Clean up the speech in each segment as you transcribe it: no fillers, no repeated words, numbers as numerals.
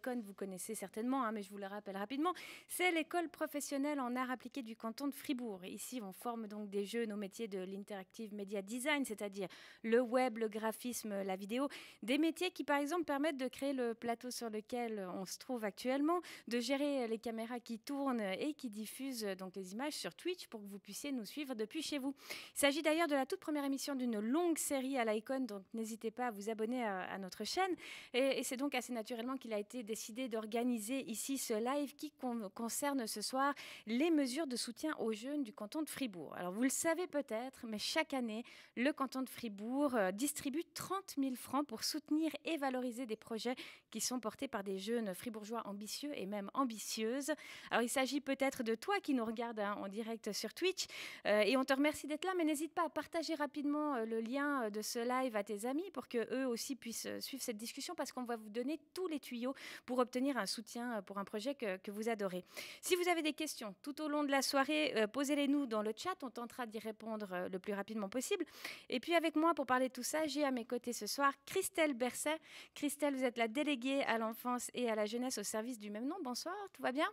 l'Icône, vous connaissez certainement, hein, mais je vous le rappelle rapidement. C'est l'école professionnelle en arts appliqués du canton de Fribourg. Ici, on forme donc des jeunes au métier de l'interactive media design, c'est-à-dire le web, le graphisme, la vidéo. Des métiers qui, par exemple, permettent de créer le plateau sur lequel on se trouve actuellement, de gérer les caméras qui tournent et qui diffusent donc les images sur Twitch pour que vous puissiez nous suivre depuis chez vous. Il s'agit d'ailleurs de la toute première émission d'une longue série à l'Icône, donc n'hésitez pas à vous abonner à notre chaîne. Et c'est donc assez naturellement qu'il a été décidé d'organiser ici ce live qui concerne ce soir les mesures de soutien aux jeunes du canton de Fribourg. Alors vous le savez peut-être, mais chaque année, le canton de Fribourg distribue 30 000 francs pour soutenir et valoriser des projets qui sont portés par des jeunes fribourgeois ambitieux et même ambitieuses. Alors il s'agit peut-être de toi qui nous regarde en direct sur Twitch et on te remercie d'être là, mais n'hésite pas à partager rapidement le lien de ce live à tes amis pour qu'eux aussi puissent suivre cette discussion parce qu'on va vous donner tous les tuyaux pour obtenir un soutien pour un projet que vous adorez. Si vous avez des questions tout au long de la soirée, posez-les-nous dans le chat, on tentera d'y répondre le plus rapidement possible. Et puis avec moi pour parler de tout ça, j'ai à mes côtés ce soir Christelle Berset. Christelle, vous êtes la déléguée à l'enfance et à la jeunesse au service du même nom. Bonsoir, tout va bien ?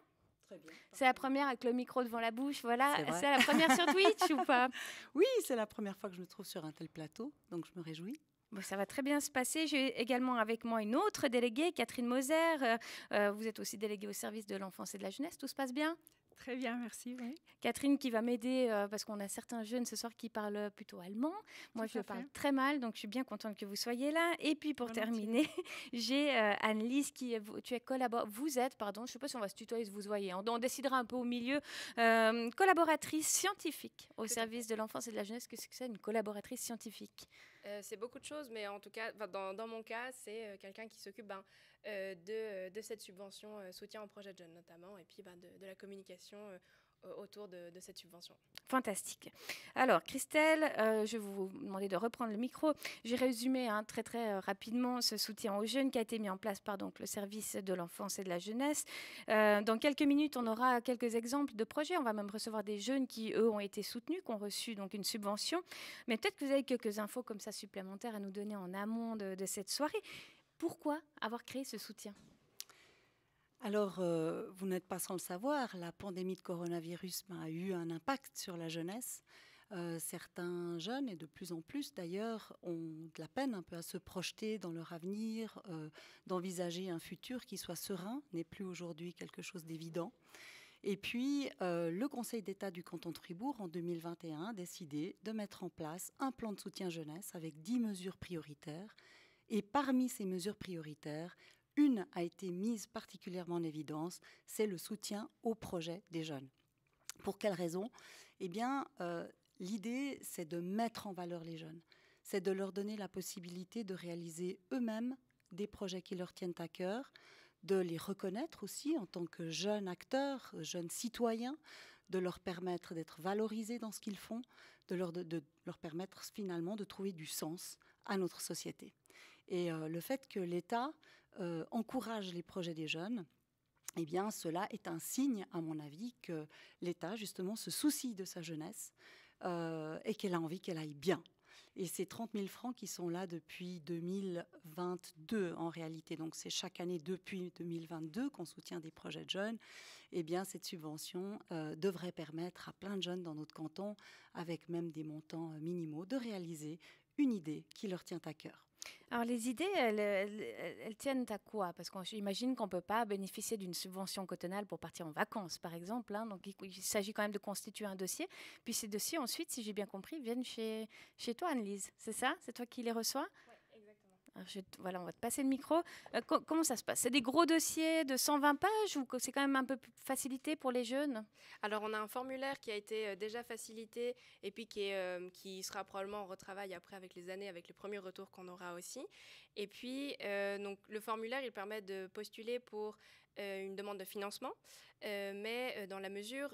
Très bien. C'est la première avec le micro devant la bouche, voilà. C'est la première sur Twitch ou pas? Oui, c'est la première fois que je me trouve sur un tel plateau, donc je me réjouis. Bon, ça va très bien se passer. J'ai également avec moi une autre déléguée, Catherine Moser. Vous êtes aussi déléguée au service de l'enfance et de la jeunesse. Tout se passe bien? Très bien, merci. Oui. Catherine qui va m'aider parce qu'on a certains jeunes ce soir qui parlent plutôt allemand. Moi, je parle très mal, donc je suis bien contente que vous soyez là. Et puis pour terminer, j'ai Anne-Lise qui vous êtes, je ne sais pas si on va se tutoyer, vous voyez. On décidera un peu au milieu. Collaboratrice scientifique au service de l'enfance et de la jeunesse. Qu'est-ce que c'est une collaboratrice scientifique? C'est beaucoup de choses, mais en tout cas, dans mon cas, c'est quelqu'un qui s'occupe de cette subvention soutien au projet de jeunes notamment, et puis de la communication autour de cette subvention. Fantastique. Alors, Christelle, je vais vous demander de reprendre le micro. J'ai résumé très rapidement ce soutien aux jeunes qui a été mis en place par donc, le service de l'enfance et de la jeunesse. Dans quelques minutes, on aura quelques exemples de projets. On va même recevoir des jeunes qui, eux, ont été soutenus, qui ont reçu donc, une subvention. Mais peut-être que vous avez quelques infos comme ça supplémentaires à nous donner en amont de cette soirée. Pourquoi avoir créé ce soutien ? Alors, vous n'êtes pas sans le savoir, la pandémie de coronavirus a eu un impact sur la jeunesse. Certains jeunes, et de plus en plus d'ailleurs, ont de la peine un peu à se projeter dans leur avenir, d'envisager un futur qui soit serein, n'est plus aujourd'hui quelque chose d'évident. Et puis, le Conseil d'État du canton de Fribourg, en 2021, a décidé de mettre en place un plan de soutien jeunesse avec 10 mesures prioritaires. Et parmi ces mesures prioritaires, une a été mise particulièrement en évidence, c'est le soutien au projet des jeunes. Pour quelle raison ? Eh bien, l'idée, c'est de mettre en valeur les jeunes. C'est de leur donner la possibilité de réaliser eux-mêmes des projets qui leur tiennent à cœur, de les reconnaître aussi en tant que jeunes acteurs, jeunes citoyens, de leur permettre d'être valorisés dans ce qu'ils font, de leur permettre finalement de trouver du sens à notre société. Et le fait que l'État encourage les projets des jeunes, eh bien, cela est un signe, à mon avis, que l'État, justement, se soucie de sa jeunesse et qu'elle a envie qu'elle aille bien. Et ces 30 000 francs qui sont là depuis 2022 en réalité, donc c'est chaque année depuis 2022 qu'on soutient des projets de jeunes, eh bien cette subvention devrait permettre à plein de jeunes dans notre canton, avec même des montants minimaux, de réaliser une idée qui leur tient à cœur. Alors les idées, elles tiennent à quoi? Parce qu'on j'imagine qu'on ne peut pas bénéficier d'une subvention cotonale pour partir en vacances, par exemple. Hein. Donc il s'agit quand même de constituer un dossier. Puis ces dossiers, ensuite, si j'ai bien compris, viennent chez toi, Anne-Lise. C'est ça? C'est toi qui les reçois? Oui, exactement. Alors voilà, on va te passer le micro. Comment ça se passe? C'est des gros dossiers de 120 pages ou c'est quand même un peu plus facilité pour les jeunes? Alors, on a un formulaire qui a été déjà facilité et puis qui sera probablement en retravail après avec les années, avec les premiers retours qu'on aura aussi. Et puis, donc, le formulaire, il permet de postuler pour une demande de financement, mais dans la mesure...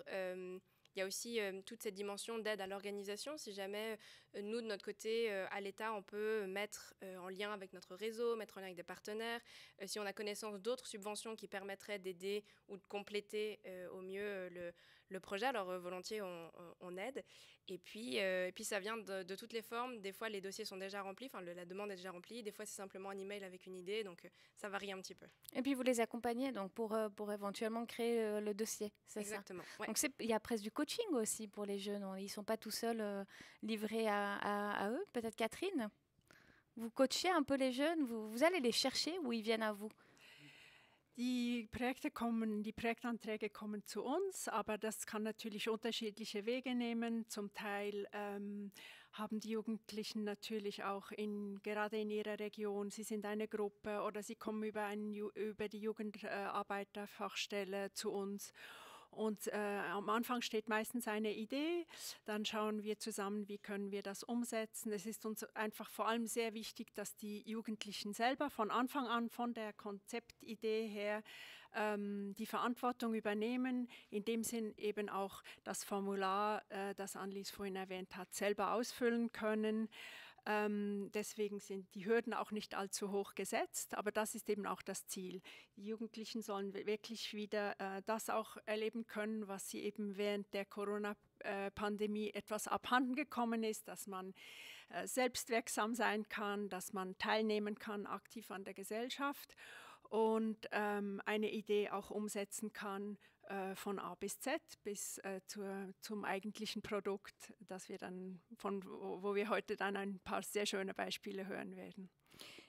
Il y a aussi toute cette dimension d'aide à l'organisation. Si jamais nous, de notre côté, à l'État, on peut mettre en lien avec notre réseau, mettre en lien avec des partenaires, si on a connaissance d'autres subventions qui permettraient d'aider ou de compléter au mieux le projet, alors volontiers on aide. Et puis ça vient de toutes les formes. Des fois, les dossiers sont déjà remplis, enfin la demande est déjà remplie. Des fois, c'est simplement un email avec une idée, donc ça varie un petit peu. Et puis vous les accompagnez donc pour éventuellement créer le dossier, c'est ça? Exactement. Ouais. Donc il y a presque du coaching aussi pour les jeunes. Ils ne sont pas tout seuls livrés à eux. Peut-être Catherine, vous coachez un peu les jeunes, vous allez les chercher ou ils viennent à vous? Die Projektanträge kommen zu uns, aber das kann natürlich unterschiedliche Wege nehmen. Zum Teil haben die Jugendlichen natürlich auch gerade in ihrer Region, sie sind eine Gruppe oder sie kommen über die Jugendarbeiterfachstelle zu uns. Und am Anfang steht meistens eine Idee, dann schauen wir zusammen, wie können wir das umsetzen. Es ist uns einfach vor allem sehr wichtig, dass die Jugendlichen selber von Anfang an, von der Konzeptidee her, die Verantwortung übernehmen, in dem Sinn eben auch das Formular, das Annelies vorhin erwähnt hat, selber ausfüllen können. Deswegen sind die Hürden auch nicht allzu hoch gesetzt, aber das ist eben auch das Ziel. Die Jugendlichen sollen wirklich wieder das auch erleben können, was sie eben während der Corona-Pandemie etwas abhanden gekommen ist, dass man selbstwirksam sein kann, dass man teilnehmen kann aktiv an der Gesellschaft und eine Idee auch umsetzen kann, von A bis Z bis zum eigentlichen Produkt, das wir dann wo wir heute dann ein paar sehr schöne Beispiele hören werden.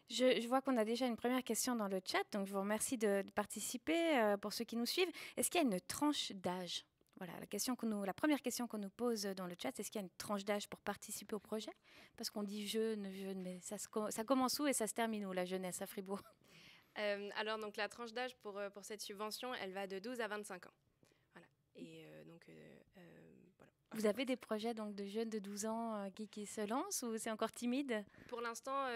Je vois qu'on a déjà une première question dans le chat, donc je vous remercie de participer pour ceux qui nous suivent. Est-ce qu'il y a une tranche d'âge? Voilà, la première question qu'on nous pose dans le chat, c'est est-ce qu'il y a une tranche d'âge pour participer au projet? Parce qu'on dit jeune, mais ça commence où et ça se termine où, la jeunesse à Fribourg? Alors, donc, la tranche d'âge pour cette subvention, elle va de 12 à 25 ans. Voilà. Et donc, voilà. Vous avez des projets donc, de jeunes de 12 ans qui se lancent ou c'est encore timide? Pour l'instant,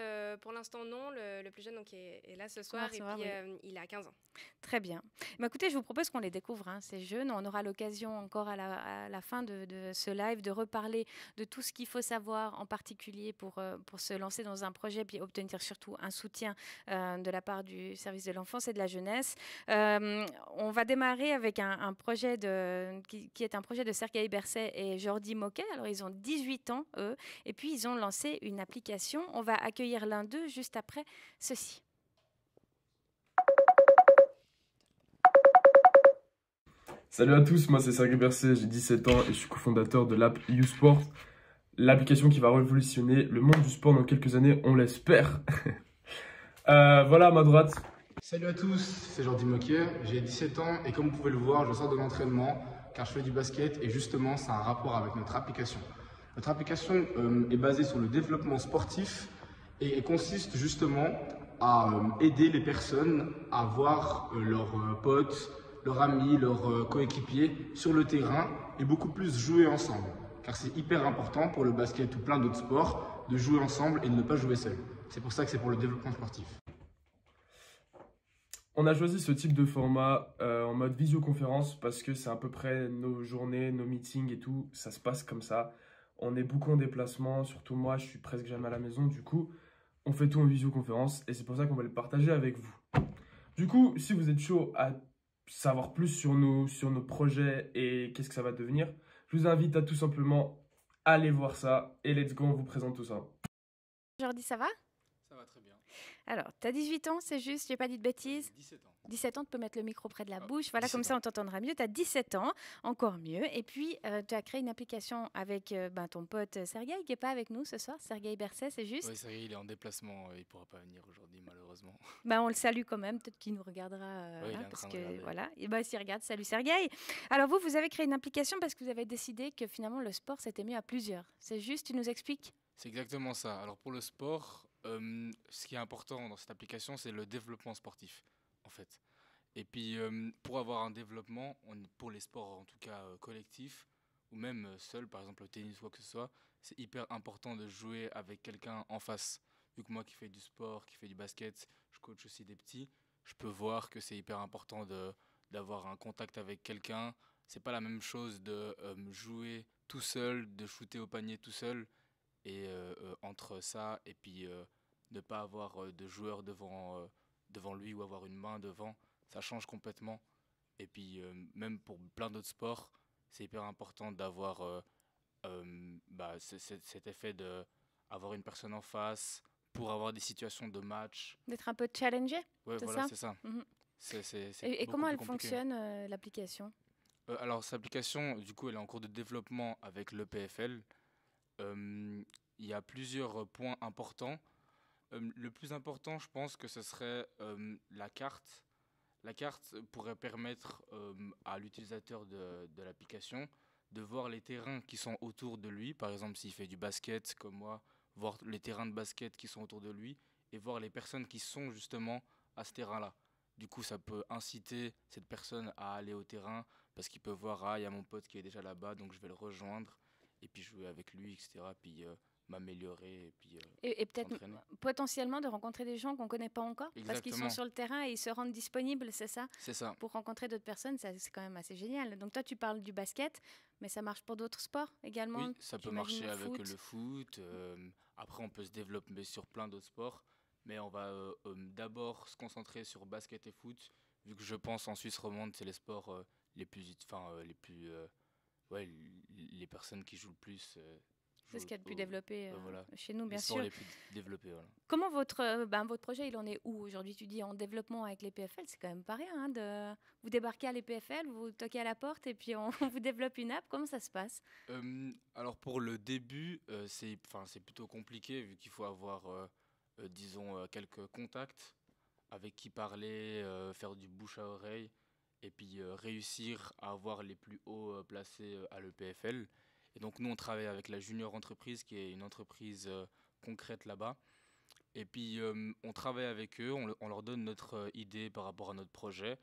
non. Le plus jeune donc, est là ce soir et puis oui. Il a 15 ans. Très bien. Mais écoutez, je vous propose qu'on les découvre, ces jeunes. On aura l'occasion encore à la fin de ce live de reparler de tout ce qu'il faut savoir, en particulier pour se lancer dans un projet puis obtenir surtout un soutien de la part du service de l'enfance et de la jeunesse. On va démarrer avec un projet qui est un projet de Sergueï Berset et Jordi Moquet. Alors, ils ont 18 ans, eux, et puis ils ont lancé une application. On va accueillir l'un d'eux juste après ceci. Salut à tous, moi c'est Sergueï Berset, j'ai 17 ans et je suis cofondateur de l'app YouSport, l'application qui va révolutionner le monde du sport dans quelques années, on l'espère. Voilà à ma droite. Salut à tous, c'est Jordi Moquet, j'ai 17 ans et comme vous pouvez le voir, je sors de l'entraînement car je fais du basket et justement ça a un rapport avec notre application. Notre application est basée sur le développement sportif et consiste justement à aider les personnes à voir leurs potes, leurs amis, leurs coéquipiers sur le terrain et beaucoup plus jouer ensemble. Car c'est hyper important pour le basket ou plein d'autres sports de jouer ensemble et de ne pas jouer seul. C'est pour ça que c'est pour le développement sportif. On a choisi ce type de format en mode visioconférence parce que c'est à peu près nos journées, nos meetings et tout, ça se passe comme ça. On est beaucoup en déplacement, surtout moi, je suis presque jamais à la maison, du coup, on fait tout en visioconférence et c'est pour ça qu'on va le partager avec vous. Du coup, si vous êtes chaud à savoir plus sur nos projets et qu'est-ce que ça va devenir, je vous invite à tout simplement aller voir ça et let's go, on vous présente tout ça. Jordi, ça va? Ça va très bien. Alors, tu as 18 ans, c'est juste, j'ai pas dit de bêtises? 17 ans. 17 ans, tu peux mettre le micro près de la bouche, voilà, comme ça on t'entendra mieux. Tu as 17 ans, encore mieux. Et puis, tu as créé une application avec ton pote Sergueï, qui n'est pas avec nous ce soir. Sergueï Berset, c'est juste? Oui, Sergueï, il est en déplacement, il ne pourra pas venir aujourd'hui, malheureusement. On le salue quand même, peut-être qu'il nous regardera. Oui, parce que voilà, et s'il regarde, salut Sergueï. Alors vous avez créé une application parce que vous avez décidé que finalement le sport, c'était mieux à plusieurs. C'est juste, tu nous expliques? C'est exactement ça. Alors pour le sport, ce qui est important dans cette application, c'est le développement sportif, en fait. Et puis, pour avoir un développement, pour les sports en tout cas collectifs, ou même seul, par exemple le tennis ou quoi que ce soit, c'est hyper important de jouer avec quelqu'un en face. Vu que moi qui fais du sport, qui fais du basket, je coach aussi des petits, je peux voir que c'est hyper important d'avoir un contact avec quelqu'un, c'est pas la même chose de jouer tout seul, de shooter au panier tout seul, et entre ça et puis ne pas avoir de joueur devant lui ou avoir une main devant, ça change complètement. Et puis même pour plein d'autres sports, c'est hyper important d'avoir cet effet de avoir une personne en face pour avoir des situations de match. D'être un peu challengé, Ouais, c'est voilà, ça? c'est ça. Mhm. C'est Et beaucoup comment plus elle compliqué. fonctionne, l'application? Alors, cette application, du coup, elle est en cours de développement avec le PFL. Il y a plusieurs points importants. Le plus important, je pense que ce serait la carte. La carte pourrait permettre à l'utilisateur de l'application de voir les terrains qui sont autour de lui. Par exemple, s'il fait du basket comme moi, voir les terrains de basket qui sont autour de lui et voir les personnes qui sont justement à ce terrain-là. Du coup, ça peut inciter cette personne à aller au terrain parce qu'il peut voir, ah, il y a mon pote qui est déjà là-bas, donc je vais le rejoindre et puis jouer avec lui, etc. Puis m'améliorer et puis Et peut-être s'entraîner. potentiellement de rencontrer des gens qu'on ne connaît pas encore, parce qu'ils sont Exactement. sur le terrain et ils se rendent disponibles, c'est ça? C'est ça. Pour rencontrer d'autres personnes, c'est quand même assez génial. Donc toi, tu parles du basket, mais ça marche pour d'autres sports également? Oui, ça peut J'imagine marcher le avec foot. le foot. Après, on peut se développer sur plein d'autres sports. Mais on va d'abord se concentrer sur basket et foot, vu que je pense en Suisse romande, c'est les sports ouais, les personnes qui jouent le plus. C'est ce Jouent qu'il y a de plus développé voilà, chez nous, les bien sports sûr. les plus développés. Voilà. Comment votre projet, il en est où aujourd'hui? Tu dis en développement avec les PFL, c'est quand même pas rien, hein, vous débarquez à les PFL, vous toquez à la porte et puis on vous développe une app. Comment ça se passe? Alors pour le début, c'est plutôt compliqué, vu qu'il faut avoir, disons, quelques contacts avec qui parler, faire du bouche à oreille, et puis réussir à avoir les plus hauts placés à l'EPFL. Et donc nous, on travaille avec la Junior Entreprise, qui est une entreprise concrète là-bas. Et puis on travaille avec eux, on leur donne notre idée par rapport à notre projet,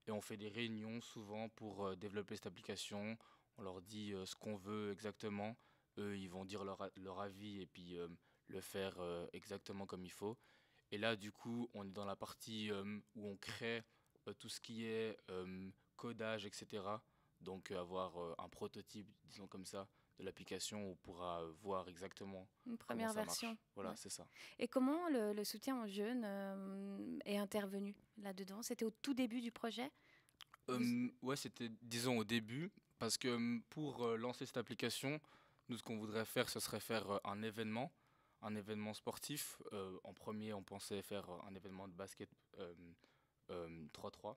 et on fait des réunions souvent pour développer cette application. On leur dit ce qu'on veut exactement. Eux, ils vont dire leur avis et puis le faire exactement comme il faut. Et là, du coup, on est dans la partie où on crée tout ce qui est codage, etc. Donc avoir un prototype, disons comme ça, de l'application où on pourra voir exactement Une comment première ça version. marche. Voilà, Ouais. c'est ça. Et comment le soutien aux jeunes est intervenu là-dedans? C'était au tout début du projet? Ouais, c'était, disons, au début, parce que pour lancer cette application, nous, ce qu'on voudrait faire, ce serait faire un événement sportif. En premier, on pensait faire un événement de basket 3-3,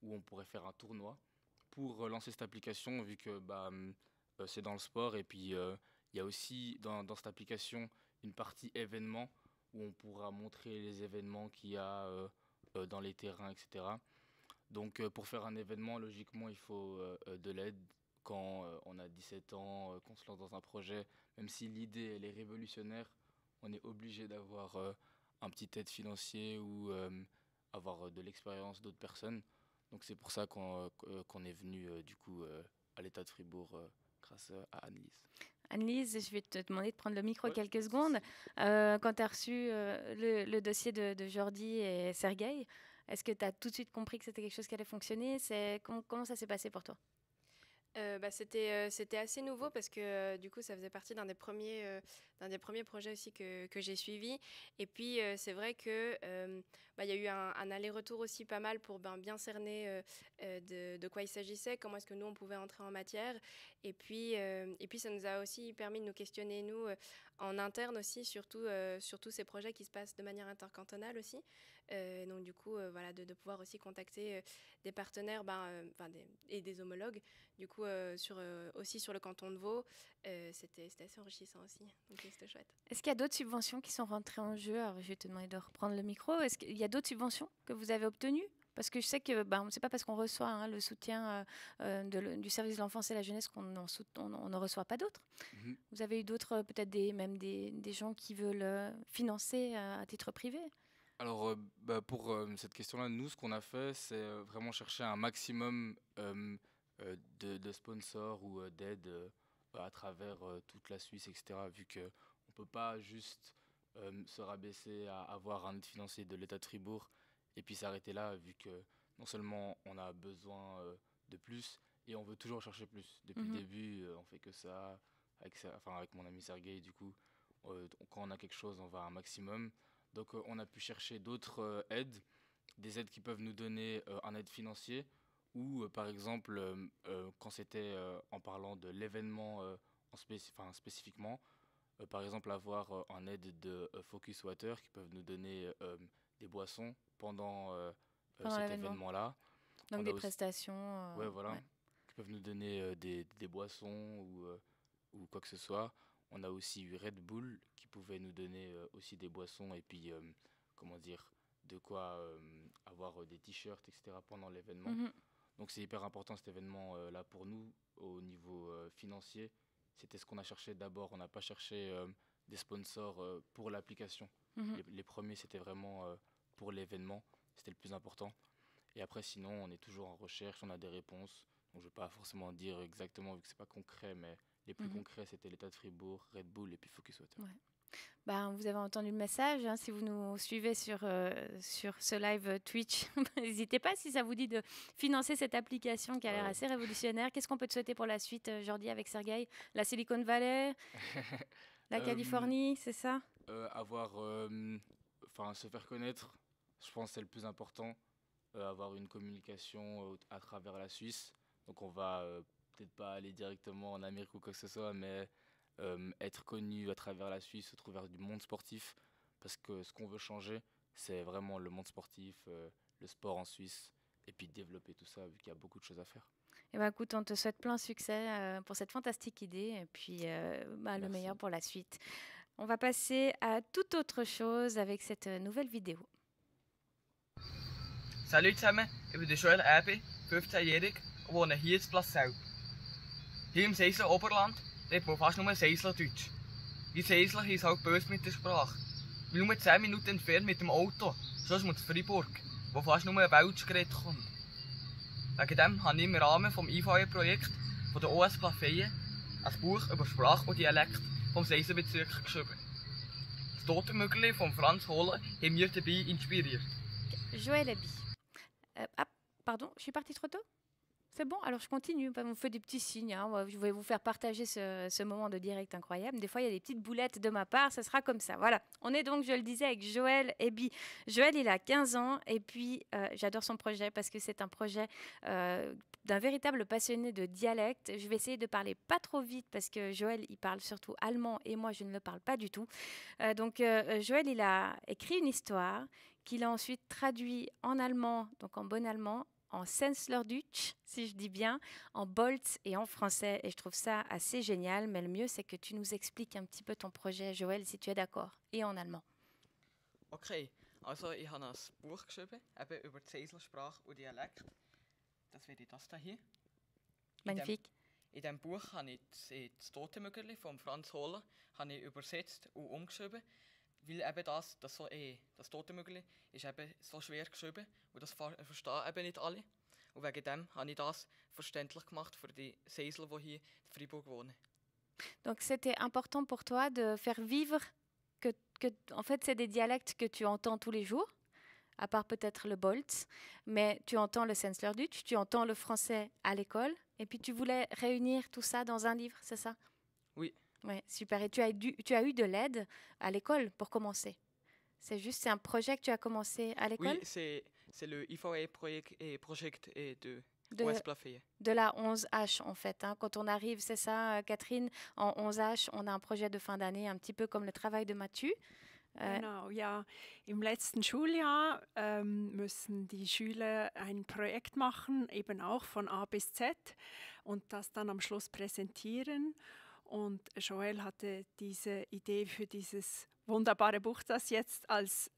où on pourrait faire un tournoi pour lancer cette application, vu que c'est dans le sport. Et puis, il y a aussi dans cette application une partie événement, où on pourra montrer les événements qu'il y a dans les terrains, etc. Donc pour faire un événement, logiquement, il faut de l'aide. Quand on a 17 ans, qu'on se lance dans un projet, même si l'idée elle est révolutionnaire, on est obligé d'avoir un petit aide financier ou avoir de l'expérience d'autres personnes. Donc c'est pour ça qu'on est venu du coup à l'État de Fribourg grâce à Anne-Lise. Anne-Lise, je vais te demander de prendre le micro Ouais, quelques pas de secondes. souci. Quand tu as reçu le dossier de Jordi et Sergueï, est-ce que tu as tout de suite compris que c'était quelque chose qui allait fonctionner? Comment ça s'est passé pour toi? C'était assez nouveau parce que du coup ça faisait partie d'un des premiers projets aussi que j'ai suivi. Et puis c'est vrai que il y a eu un aller-retour aussi pas mal pour bien cerner de quoi il s'agissait, comment est-ce que nous on pouvait entrer en matière. Et puis ça nous a aussi permis de nous questionner nous en interne aussi, surtout sur tous ces projets qui se passent de manière intercantonale aussi. Donc du coup voilà, de pouvoir aussi contacter des partenaires et des homologues du coup aussi sur le canton de Vaud. C'était assez enrichissant aussi, donc c'était chouette. Est-ce qu'il y a d'autres subventions qui sont rentrées en jeu? Alors, je vais te demander de reprendre le micro. Est-ce qu'il y a d'autres subventions que vous avez obtenues? Parce que je sais que c'est pas parce qu'on reçoit le soutien du service de l'enfance et la jeunesse qu'on n'en reçoit pas d'autres. Mhm. Vous avez eu d'autres, peut-être même des gens qui veulent financer à titre privé? Alors, pour cette question-là, nous, ce qu'on a fait, c'est vraiment chercher un maximum de sponsors ou d'aide à travers toute la Suisse, etc. Vu qu'on ne peut pas juste se rabaisser à avoir un aide financier de l'État de Fribourg et puis s'arrêter là, vu que non seulement on a besoin de plus, et on veut toujours chercher plus. Depuis le début, on fait que ça, avec mon ami Sergueï, du coup, quand on a quelque chose, on va à un maximum. Donc on a pu chercher d'autres aides, des aides qui peuvent nous donner un aide financier, ou par exemple, quand c'était en parlant de l'événement spécifiquement, par exemple avoir un aide de Focus Water qui peuvent nous donner des boissons pendant Pendant cet l'événement. événement-là. Donc On a des aussi- prestations. Ouais, voilà. Ouais. Qui peuvent nous donner des boissons ou quoi que ce soit. On a aussi eu Red Bull qui pouvait nous donner aussi des boissons et puis, comment dire, de quoi avoir des t-shirts, etc. pendant l'événement. Mhm. Donc c'est hyper important cet événement-là pour nous au niveau financier. C'était ce qu'on a cherché d'abord. On n'a pas cherché des sponsors pour l'application. Mhm. Les premiers, c'était vraiment pour l'événement. C'était le plus important. Et après, sinon, on est toujours en recherche, on a des réponses. Donc, je ne vais pas forcément dire exactement, vu que ce n'est pas concret, mais les plus concrets, c'était l'État de Fribourg, Red Bull et puis Focus Water. Ouais. Ben, vous avez entendu le message, hein, si vous nous suivez sur ce live Twitch, n'hésitez pas si ça vous dit de financer cette application qui a l'air assez révolutionnaire. Qu'est-ce qu'on peut te souhaiter pour la suite, Jordi, avec Sergueï? La Silicon Valley, la Californie, c'est ça? Se faire connaître, je pense que c'est le plus important. Avoir une communication à travers la Suisse. Donc on va peut-être pas aller directement en Amérique ou quoi que ce soit, mais être connu à travers la Suisse, au travers du monde sportif, parce que ce qu'on veut changer, c'est vraiment le monde sportif, le sport en Suisse, et puis développer tout ça, vu qu'il y a beaucoup de choses à faire. Eh ben, écoute, on te souhaite plein de succès pour cette fantastique idée, et puis le meilleur pour la suite. On va passer à toute autre chose avec cette nouvelle vidéo. Salut zusammen, ich bin Joel Ebi, 15-jährig und wohne hier in Plassau. Hier im Seisler Oberland redet man fast nur Seislerdeutsch. Die Seisler ist halt böse mit der Sprache. Wir nur 10 Minuten entfernt mit dem Auto, sonst muss Freiburg, wo fast nur ein Welsch geredet kommt. Wegen dem habe ich im Rahmen des IVE-Projekts von der OS Plafeyen ein Buch über Sprache und Dialekt vom Seislerbezirk geschrieben. Das Totenmögeli von Franz Hohler hat mich dabei inspiriert. Joël Ebi. Pardon, je suis partie trop tôt? C'est bon? Alors je continue, on me fait des petits signes, hein. Je vais vous faire partager ce moment de direct incroyable. Des fois il y a des petites boulettes de ma part, ça sera comme ça. Voilà, on est donc, je le disais, avec Joël Ebi. Joël, il a 15 ans et puis j'adore son projet parce que c'est un projet d'un véritable passionné de dialecte. Je vais essayer de parler pas trop vite parce que Joël, il parle surtout allemand et moi, je ne le parle pas du tout. Donc Joël, il a écrit une histoire qu'il a ensuite traduit en allemand, donc en bon allemand, en Senslerdeutsch, si je dis bien, en Bolz et en français. Et je trouve ça assez génial. Mais le mieux, c'est que tu nous expliques un petit peu ton projet, Joël, si tu es d'accord, et en allemand. Okay, also ich habe ein Buch geschrieben, eben über die Seislersprache und Dialekt. Das wäre das hier. Magnifique. In diesem Buch habe ich das Totenmögeli von Franz Hohler übersetzt und umgeschrieben. Weil eben das Totenmögeli ist eben so schwer geschrieben und das verstehen eben nicht alle. Und wegen dem habe ich das verständlich gemacht für die Seisler, die hier in Freiburg wohnen. Donc c'était important pour toi de faire vivre en fait c'est des dialectes que tu entends tous les jours, à part peut-être le Bolz, mais tu entends le Senslerdeutsch, tu entends le français à l'école, et puis tu voulais réunir tout ça dans un livre, c'est ça? Oui. Ouais, super. Et tu as eu de l'aide à l'école pour commencer? C'est un projet que tu as commencé à l'école? Oui, c'est le IVE-projet de OS Plafeyen. De la 11H en fait. Hein. Quand on arrive, c'est ça, Catherine, en 11H, on a un projet de fin d'année, un petit peu comme le travail de Mathieu. Genau, ja. Im letzten Schuljahr müssen die Schüler ein Projekt machen, eben auch von A bis Z und das dann am Schluss präsentieren. Und Joël hatte diese Idee für dieses wunderbare Buch, das jetzt als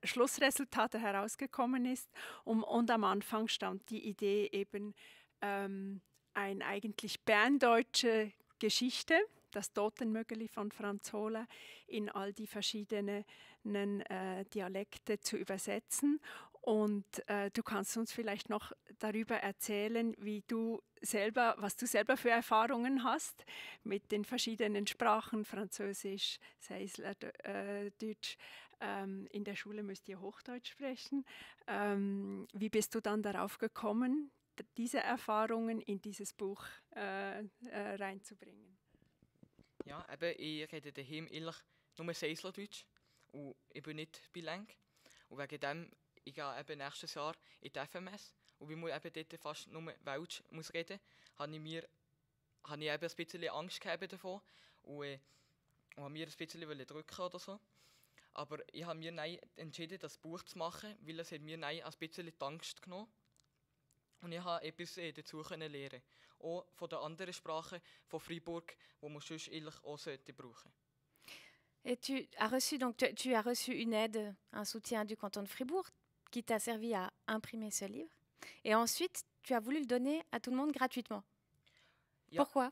Schlussresultat herausgekommen ist. Und am Anfang stand die Idee eben eine eigentlich berndeutsche Geschichte, das Totenmögeli von Franz Hohler, in all die verschiedenen Dialekte zu übersetzen. Und du kannst uns vielleicht noch darüber erzählen, was du selber für Erfahrungen hast mit den verschiedenen Sprachen, Französisch, Seislerdeutsch. In der Schule müsst ihr Hochdeutsch sprechen. Wie bist du dann darauf gekommen, diese Erfahrungen in dieses Buch reinzubringen. Ja, eben, ich rede daheim ehrlich nur Seislerdeutsch und ich bin nicht bilang. Und wegen dem, ich gehe eben nächstes Jahr in die FMS und weil ich eben dort fast nur Welsch muss reden, habe ich eben ein bisschen Angst gehabt davon und habe mir ein bisschen drücken oder so. Aber ich habe mir entschieden, das Buch zu machen, weil es hat mir ein bisschen die Angst genommen. Und ich habe etwas dazu lernen. Auch von den anderen Sprachen von Freiburg, die man sonst eigentlich auch brauchen. Et tu as reçu une aide, un soutien du canton de Fribourg qui t'a servi à imprimer ce livre. Et ensuite, tu as voulu le donner à tout le monde gratuitement. Ja. Pourquoi?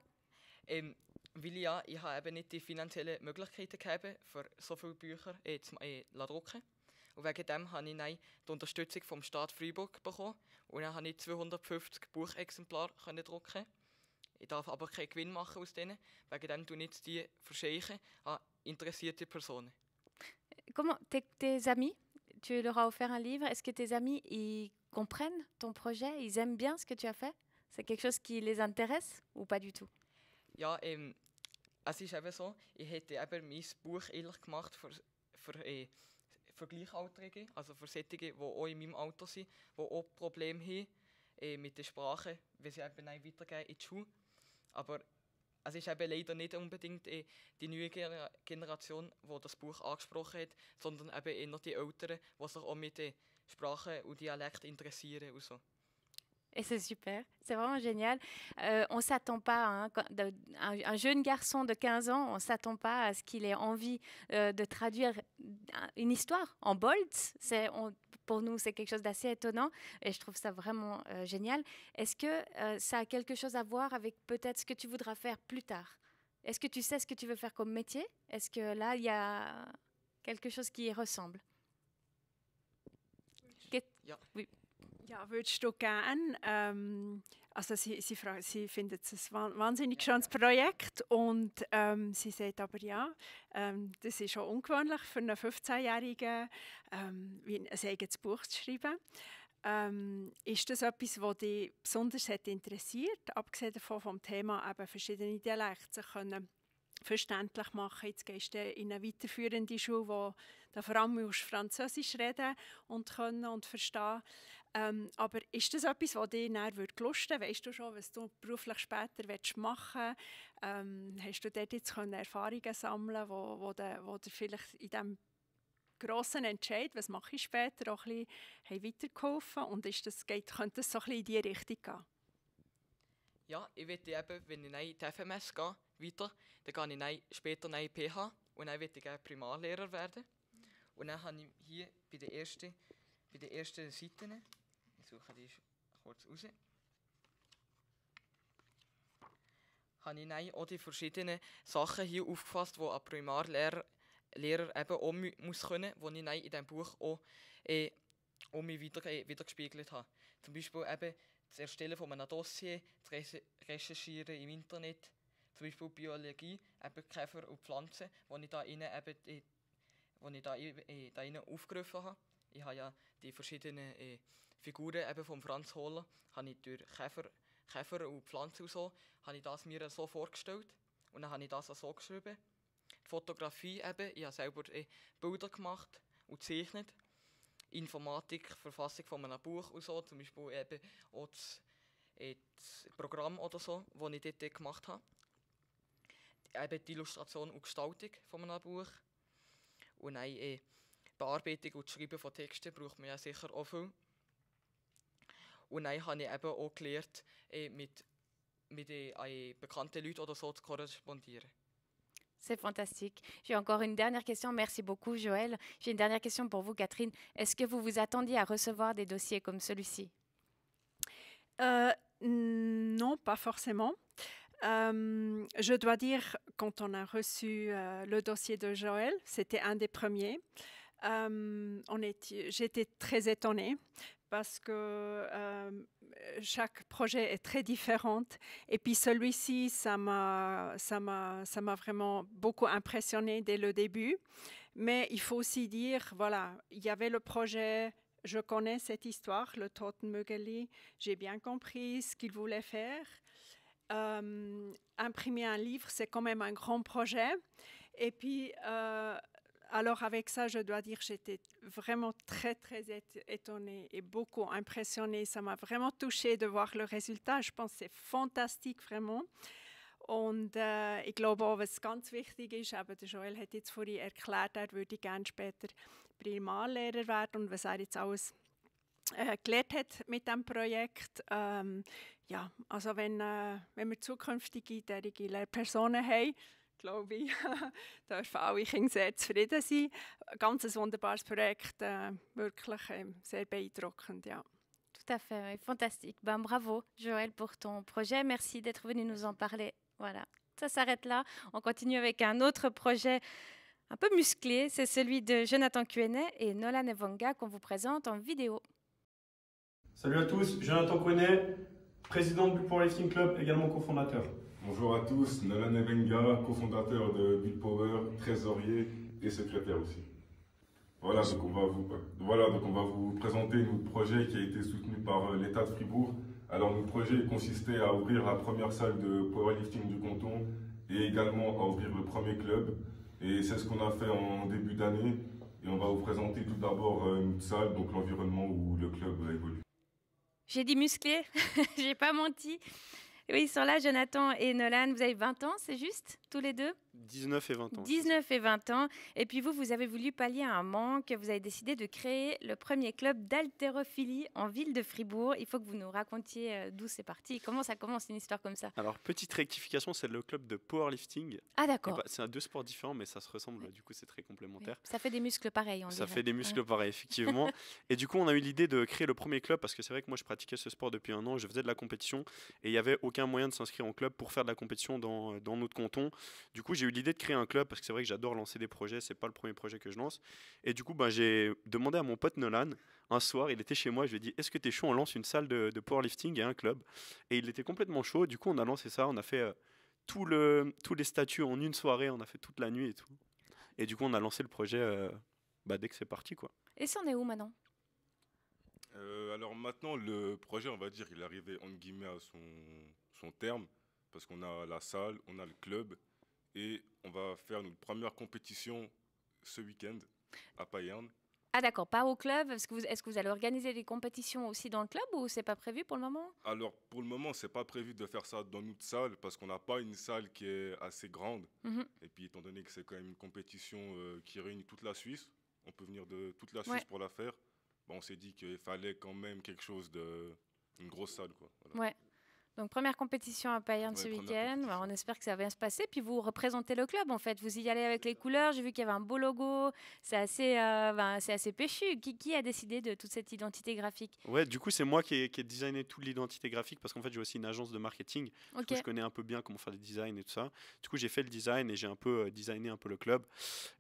Weil ich habe eben nicht die finanziellen Möglichkeiten gehabt, für so viele Bücher zu drucken. Und wegen dem habe ich die Unterstützung vom Staat Freiburg bekommen. Und dann habe ich 250 Buchexemplare drucken. Ich darf aber keinen Gewinn machen aus denen. Wegen dem tue ich die verschenken an interessierte Personen. Comment tes amis, tu leur as offert un livre, est-ce que tes amis ils comprennent ton projet, ils aiment bien ce que tu as fait? C'est quelque chose qui les intéresse ou pas du tout? Ja, es ist eben so, ich hätte eben mein Buch ehrlich gemacht für Gleichaltrige, also für solche, die auch in meinem Alter sind, die auch Probleme haben mit der Sprache, weil sie eben weitergehen in die Schule. Aber es ist eben leider nicht unbedingt die neue Generation, die das Buch angesprochen hat, sondern eben eher die Älteren, die sich auch mit den Sprachen und Dialekten interessieren und so. Et c'est super, c'est vraiment génial. On ne s'attend pas, hein, un jeune garçon de 15 ans, on ne s'attend pas à ce qu'il ait envie de traduire une histoire en bold. Pour nous, c'est quelque chose d'assez étonnant et je trouve ça vraiment génial. Est-ce que ça a quelque chose à voir avec peut-être ce que tu voudras faire plus tard? Est-ce que tu sais ce que tu veux faire comme métier? Est-ce que là, il y a quelque chose qui y ressemble? Ja. Oui. Ja, würdest du gerne, also sie findet es ein wahnsinnig schönes Projekt und sie sagt aber ja, das ist schon ungewöhnlich für einen 15-Jährigen, ein eigenes Buch zu schreiben. Ist das etwas, was dich besonders interessiert, abgesehen davon vom Thema eben verschiedene Dialekte sich können verständlich machen? Jetzt gehst du in eine weiterführende Schule, wo du vor allem Französisch reden und können und verstehen. Aber ist das etwas, was dich näher lusten würde? Weißt du schon, was du beruflich später machen willst? Hast du dort jetzt Erfahrungen sammeln, wo du vielleicht in diesem grossen Entscheid, was mache ich später, auch ein bisschen weitergeholfen? Und könnte das so ein bisschen in diese Richtung gehen? Ja, ich möchte eben, wenn ich in die FMS gehe, weiter, dann gehe ich später in die PH und dann möchte ich gerne Primarlehrer werden. Und dann habe ich hier bei den ersten Seiten, ich suche die kurz raus, habe ich dann auch die verschiedenen Sachen hier aufgefasst, die ein Primarlehrer eben auch muss können, die ich dann in diesem Buch auch mich wiedergespiegelt habe. Zum Beispiel eben das Erstellen von einem Dossier, das Recherchieren im Internet, zum Beispiel Biologie, eben Käfer und Pflanzen, die ich da aufgerufen habe. Ich habe ja die verschiedenen Figuren eben von Franz Hohler, habe ich durch Käfer und Pflanzen und so, habe ich das mir so vorgestellt und dann habe ich das so geschrieben. Die Fotografie eben, ich habe selber Bilder gemacht und gezeichnet. Informatik, Verfassung von einem Buch und so, zum Beispiel eben auch das Programm oder so, das ich dort gemacht habe. Eben die Illustration und Gestaltung von einem Buch. Und dann Bearbeitung und Schreiben von Texten braucht man ja sicher auch viel. Und dann habe ich eben auch gelernt, mit bekannten Leuten oder so zu korrespondieren. C'est fantastique. J'ai encore une dernière question. Merci beaucoup, Joël. J'ai une dernière question pour vous, Catherine. Est-ce que vous vous attendiez à recevoir des dossiers comme celui-ci? Non, pas forcément. Je dois dire, quand on a reçu le dossier de Joël, c'était un des premiers. J'étais très étonnée parce que chaque projet est très différent. Et puis celui-ci, ça m'a vraiment beaucoup impressionné dès le début. Mais il faut aussi dire, voilà, il y avait le projet, je connais cette histoire, le Totenmögeli. J'ai bien compris ce qu'il voulait faire. Imprimer un livre, c'est quand même un grand projet. Et puis, alors avec ça, je dois dire, j'étais vraiment très, très étonnée et beaucoup impressionnée. Ça m'a vraiment touchée de voir le résultat. Je pense que c'est fantastique, vraiment. Und ich glaube auch, was ganz wichtig ist, eben der Joel hat jetzt vorhin erklärt, er würde gerne später Primarlehrer werden und was er jetzt alles gelernt hat mit diesem Projekt. Ja, also wenn wir zukünftige derige Lehrpersonen haben, glaube ich, dürfen alle Kinder sehr zufrieden sein. Ganz ein wunderbares Projekt, wirklich sehr beeindruckend, ja. Tout à fait, oui, fantastique. Ben, bravo Joël pour ton projet, merci d'être venu nous en parler. Voilà, ça s'arrête là. On continue avec un autre projet un peu musclé, c'est celui de Jonathan Kuenet et Nolan Evanga qu'on vous présente en vidéo. Salut à tous, Jonathan Kuenet, président du Powerlifting Club, également cofondateur. Bonjour à tous, Nolan Evanga, cofondateur de Build Power, trésorier et secrétaire aussi. Voilà, donc on va vous présenter notre projet qui a été soutenu par l'État de Fribourg. Alors notre projet consistait à ouvrir la première salle de powerlifting du canton et également à ouvrir le premier club. Et c'est ce qu'on a fait en début d'année. Et on va vous présenter tout d'abord notre salle, donc l'environnement où le club évolue. J'ai dit musclé, j'ai pas menti. Oui, ils sont là, Jonathan et Nolan. Vous avez 20 ans, c'est juste, tous les deux? 19 et 20 ans. 19 et 20 ans. Et puis vous avez voulu pallier à un manque. Vous avez décidé de créer le premier club d'haltérophilie en ville de Fribourg. Il faut que vous nous racontiez d'où c'est parti. Comment ça commence une histoire comme ça? Alors, petite rectification, c'est le club de powerlifting. Ah, d'accord. C'est deux sports différents, mais ça se ressemble. Du coup, c'est très complémentaire. Oui. Ça fait des muscles pareils, on dirait. Ça fait des muscles pareils, effectivement. Et du coup, on a eu l'idée de créer le premier club parce que c'est vrai que moi, je pratiquais ce sport depuis un an. Je faisais de la compétition et il n'y avait aucun moyen de s'inscrire en club pour faire de la compétition dans notre canton. Du coup, j'ai eu l'idée de créer un club parce que c'est vrai que j'adore lancer des projets. C'est pas le premier projet que je lance. Et du coup, j'ai demandé à mon pote Nolan. Un soir, il était chez moi. Je lui ai dit, est-ce que tu es chaud? On lance une salle de powerlifting et un club. Et il était complètement chaud. Du coup, on a lancé ça. On a fait tous les statuts en une soirée. On a fait toute la nuit et tout. Et du coup, on a lancé le projet dès que c'est parti, quoi. Et c'en est où maintenant? Alors maintenant, le projet, on va dire, il est arrivé entre guillemets à son terme parce qu'on a la salle, on a le club et on va faire notre première compétition ce week-end à Payerne. Ah d'accord, pas au club. Est-ce que vous allez organiser des compétitions aussi dans le club ou c'est pas prévu pour le moment? Alors pour le moment, c'est pas prévu de faire ça dans notre salle parce qu'on n'a pas une salle qui est assez grande. Et puis étant donné que c'est quand même une compétition qui réunit toute la Suisse, on peut venir de toute la Suisse pour la faire. On s'est dit qu'il fallait quand même quelque chose une grosse salle, quoi. Voilà. Ouais. Donc, première compétition à Payerne ce week-end. On espère que ça va bien se passer. Puis, vous représentez le club, en fait. Vous y allez avec les couleurs. J'ai vu qu'il y avait un beau logo. C'est assez péchu. Qui a décidé de toute cette identité graphique? Ouais, du coup, c'est moi qui ai designé toute l'identité graphique parce qu'en fait, j'ai aussi une agence de marketing. Du coup, je connais un peu bien comment faire des designs et tout ça. Du coup, j'ai fait le design et j'ai un peu designé un peu le club.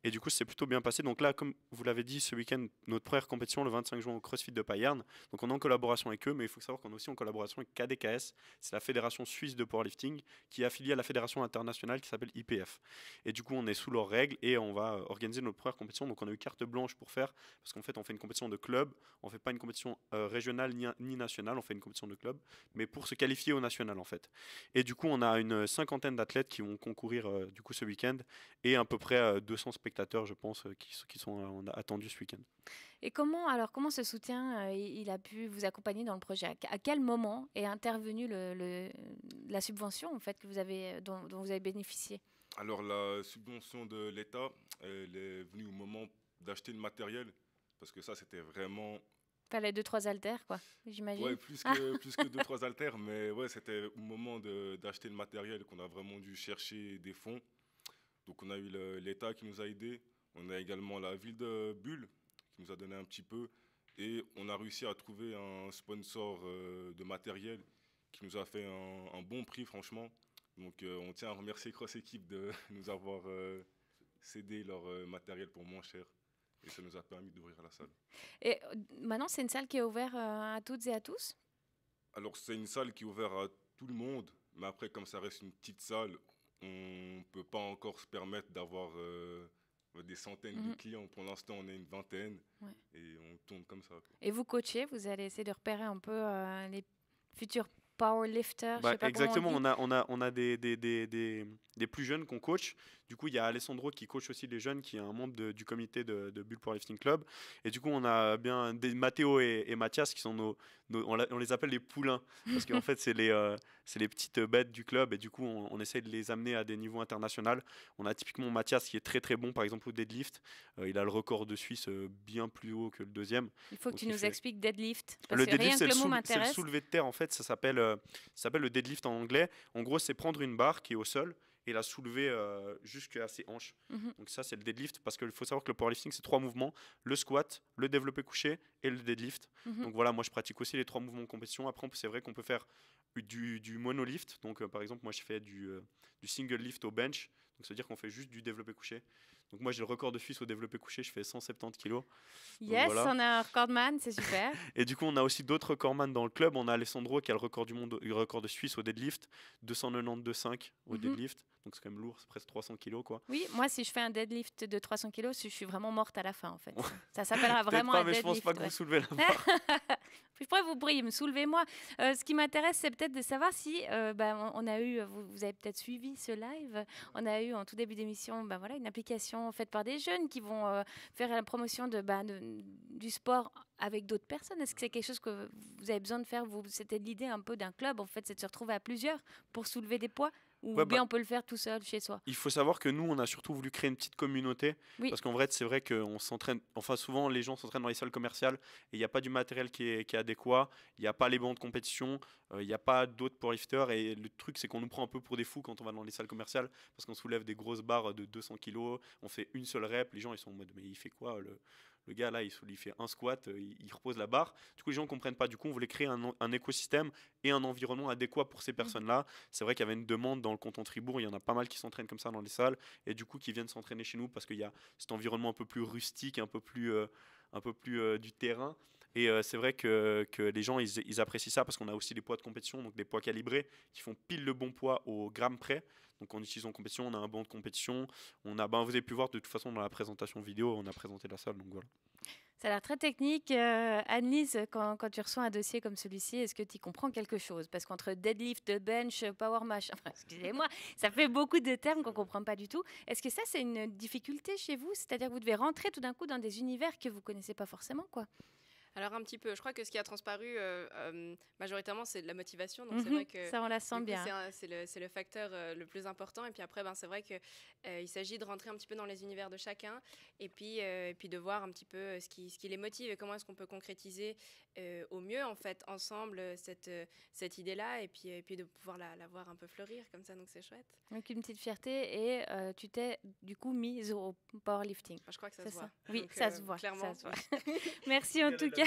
Et du coup, c'est plutôt bien passé. Donc là, comme vous l'avez dit, ce week-end, notre première compétition, le 25 juin, au CrossFit de Payerne. Donc, on est en collaboration avec eux, mais il faut savoir qu'on est aussi en collaboration avec KDKS. C'est la Fédération Suisse de Powerlifting qui est affiliée à la Fédération internationale qui s'appelle IPF. Et du coup, on est sous leurs règles et on va organiser notre première compétition. Donc, on a eu carte blanche pour faire parce qu'en fait, on fait une compétition de club. On ne fait pas une compétition régionale ni nationale. On fait une compétition de club, mais pour se qualifier au national, en fait. Et du coup, on a une 50aine d'athlètes qui vont concourir du coup ce week-end et à peu près 200 spectateurs, je pense, qui sont attendus ce week-end. Et comment ce soutien il a pu vous accompagner dans le projet? À quel moment est intervenue la subvention en fait, dont vous avez bénéficié? Alors la subvention de l'État, elle est venue au moment d'acheter le matériel, parce que ça c'était vraiment... Fallait 2-3 haltères, quoi, j'imagine. Ouais, plus que 2-3 haltères, mais ouais, c'était au moment d'acheter le matériel qu'on a vraiment dû chercher des fonds. Donc on a eu l'État qui nous a aidés, on a également la ville de Bulle qui nous a donné un petit peu, et on a réussi à trouver un sponsor de matériel qui nous a fait un bon prix, franchement. Donc on tient à remercier Cross Équipe de nous avoir cédé leur matériel pour moins cher. Et ça nous a permis d'ouvrir la salle. Et maintenant, c'est une salle qui est ouverte à toutes et à tous? Alors, c'est une salle qui est ouverte à tout le monde. Mais après, comme ça reste une petite salle, on ne peut pas encore se permettre d'avoir des centaines de clients. Pour l'instant, on est une vingtaine et on tourne comme ça, quoi. Et vous coachez, vous allez essayer de repérer un peu les futurs powerlifters. Exactement, on a des plus jeunes qu'on coach. Du coup, il y a Alessandro qui coach aussi les jeunes, qui est un membre du comité de Bulle Powerlifting Club. Et du coup, on a bien Matteo et Mathias qui sont on les appelle les poulains. Parce qu'en fait, c'est les petites bêtes du club. Et du coup, on essaie de les amener à des niveaux internationaux. On a typiquement Mathias qui est très très bon, par exemple, au deadlift. Il a le record de Suisse bien plus haut que le deuxième. Il faut que tu nous expliques deadlift. Parce le deadlift, c'est le soulevé de terre. En fait, ça s'appelle le deadlift en anglais. En gros, c'est prendre une barre qui est au sol et la soulever jusqu'à ses hanches. Donc ça, c'est le deadlift, parce qu'il faut savoir que le powerlifting, c'est 3 mouvements: le squat, le développé couché et le deadlift. Donc voilà, moi, je pratique aussi les 3 mouvements en compétition. Après, c'est vrai qu'on peut faire du monolift. Donc, par exemple, moi, je fais du single lift au bench. Donc, ça veut dire qu'on fait juste du développé couché. Donc moi, j'ai le record de Suisse au développé couché, je fais 170 kg. Yes, voilà. On a un recordman, c'est super. Et du coup, on a aussi d'autres recordman dans le club. On a Alessandro qui a le record du monde, le record de Suisse au deadlift, 292,5 au deadlift. Donc c'est quand même lourd, c'est presque 300 kg, quoi. Oui, moi, si je fais un deadlift de 300 kg, je suis vraiment morte à la fin, en fait. Ça s'appellera vraiment pas, un deadlift. Mais je pense pas que vous soulevez la barre. Vous pourriez me soulever, moi. Ce qui m'intéresse, c'est peut-être de savoir si on a eu, vous avez peut-être suivi ce live, on a eu en tout début d'émission une application faite par des jeunes qui vont faire la promotion du sport avec d'autres personnes. Est-ce que c'est quelque chose que vous avez besoin de faire? C'était l'idée un peu d'un club, en fait, c'est de se retrouver à plusieurs pour soulever des poids? Ou bien on peut le faire tout seul chez soi? Il faut savoir que nous, on a surtout voulu créer une petite communauté. Parce qu'en vrai, c'est vrai qu'on s'entraîne. Enfin, souvent, les gens s'entraînent dans les salles commerciales et il n'y a pas du matériel qui est adéquat. Il n'y a pas les bancs de compétition. Il n'y a pas d'autres powerlifters. Et le truc, c'est qu'on nous prend un peu pour des fous quand on va dans les salles commerciales parce qu'on soulève des grosses barres de 200 kg. On fait une seule rep. Les gens, ils sont en mode, mais il fait quoi le gars là, il fait un squat, il repose la barre. Du coup, les gens ne comprennent pas. Du coup, on voulait créer un écosystème et un environnement adéquat pour ces personnes-là. C'est vrai qu'il y avait une demande dans le canton de Fribourg. Il y en a pas mal qui s'entraînent comme ça dans les salles et du coup qui viennent s'entraîner chez nous parce qu'il y a cet environnement un peu plus rustique, un peu plus du terrain. Et c'est vrai que les gens, ils apprécient ça parce qu'on a aussi des poids de compétition, donc des poids calibrés qui font pile le bon poids au gramme près. Donc en utilisant en compétition, on a un banc de compétition. Vous avez pu voir de toute façon dans la présentation vidéo, on a présenté la salle. Donc voilà. Ça a l'air très technique. Anne-Lise, quand tu reçois un dossier comme celui-ci, est-ce que tu comprends quelque chose? Parce qu'entre deadlift, bench, power mash, excusez-moi, ça fait beaucoup de termes qu'on ne comprend pas du tout. Est-ce que ça, c'est une difficulté chez vous? C'est-à-dire que vous devez rentrer tout d'un coup dans des univers que vous ne connaissez pas forcément, quoi? Alors un petit peu, je crois que ce qui a transparu majoritairement, c'est de la motivation. Donc c'est vrai que ça, on la sent bien. C'est le facteur le plus important. Et puis après, c'est vrai qu'il s'agit de rentrer un petit peu dans les univers de chacun et puis de voir un petit peu ce qui les motive et comment est-ce qu'on peut concrétiser au mieux en fait ensemble cette idée-là et puis de pouvoir la voir un peu fleurir comme ça. Donc c'est chouette. Donc une petite fierté et tu t'es du coup mise au powerlifting. Je crois que ça se voit. Oui, donc, ça se voit. Clairement. Ça se voit. Merci en tout cas.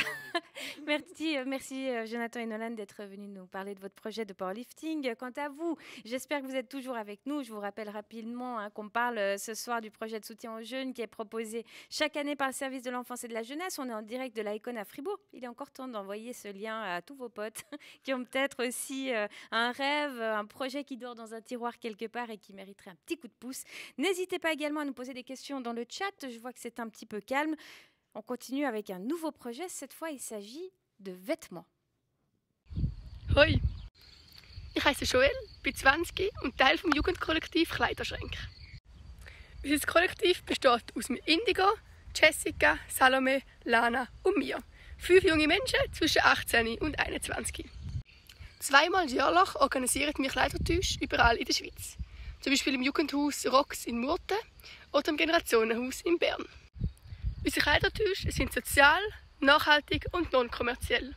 Merci Jonathan et Nolan d'être venus nous parler de votre projet de powerlifting. Quant à vous, j'espère que vous êtes toujours avec nous. Je vous rappelle rapidement qu'on parle ce soir du projet de soutien aux jeunes qui est proposé chaque année par le service de l'enfance et de la jeunesse. On est en direct de l'Icône à Fribourg. Il est encore temps d'envoyer ce lien à tous vos potes qui ont peut-être aussi un rêve, un projet qui dort dans un tiroir quelque part et qui mériterait un petit coup de pouce. N'hésitez pas également à nous poser des questions dans le chat. Je vois que c'est un petit peu calme. On continue avec un nouveau projet. Cette fois, il s'agit de vêtements. Hoi, ich heiße Joel, bin 20 und Teil vom Jugendkollektiv Kleiderschränk. Unser Kollektiv besteht aus Indigo, Jessica, Salome, Lana und mir. 5 junge Menschen zwischen 18 und 21. Zweimal jährlich organisieren wir Kleidertausch überall in der Schweiz. Zum Beispiel im Jugendhaus Rox in Murten oder im Generationenhaus in Bern. Unsere Kleidertausch sind sozial, nachhaltig und non-kommerziell.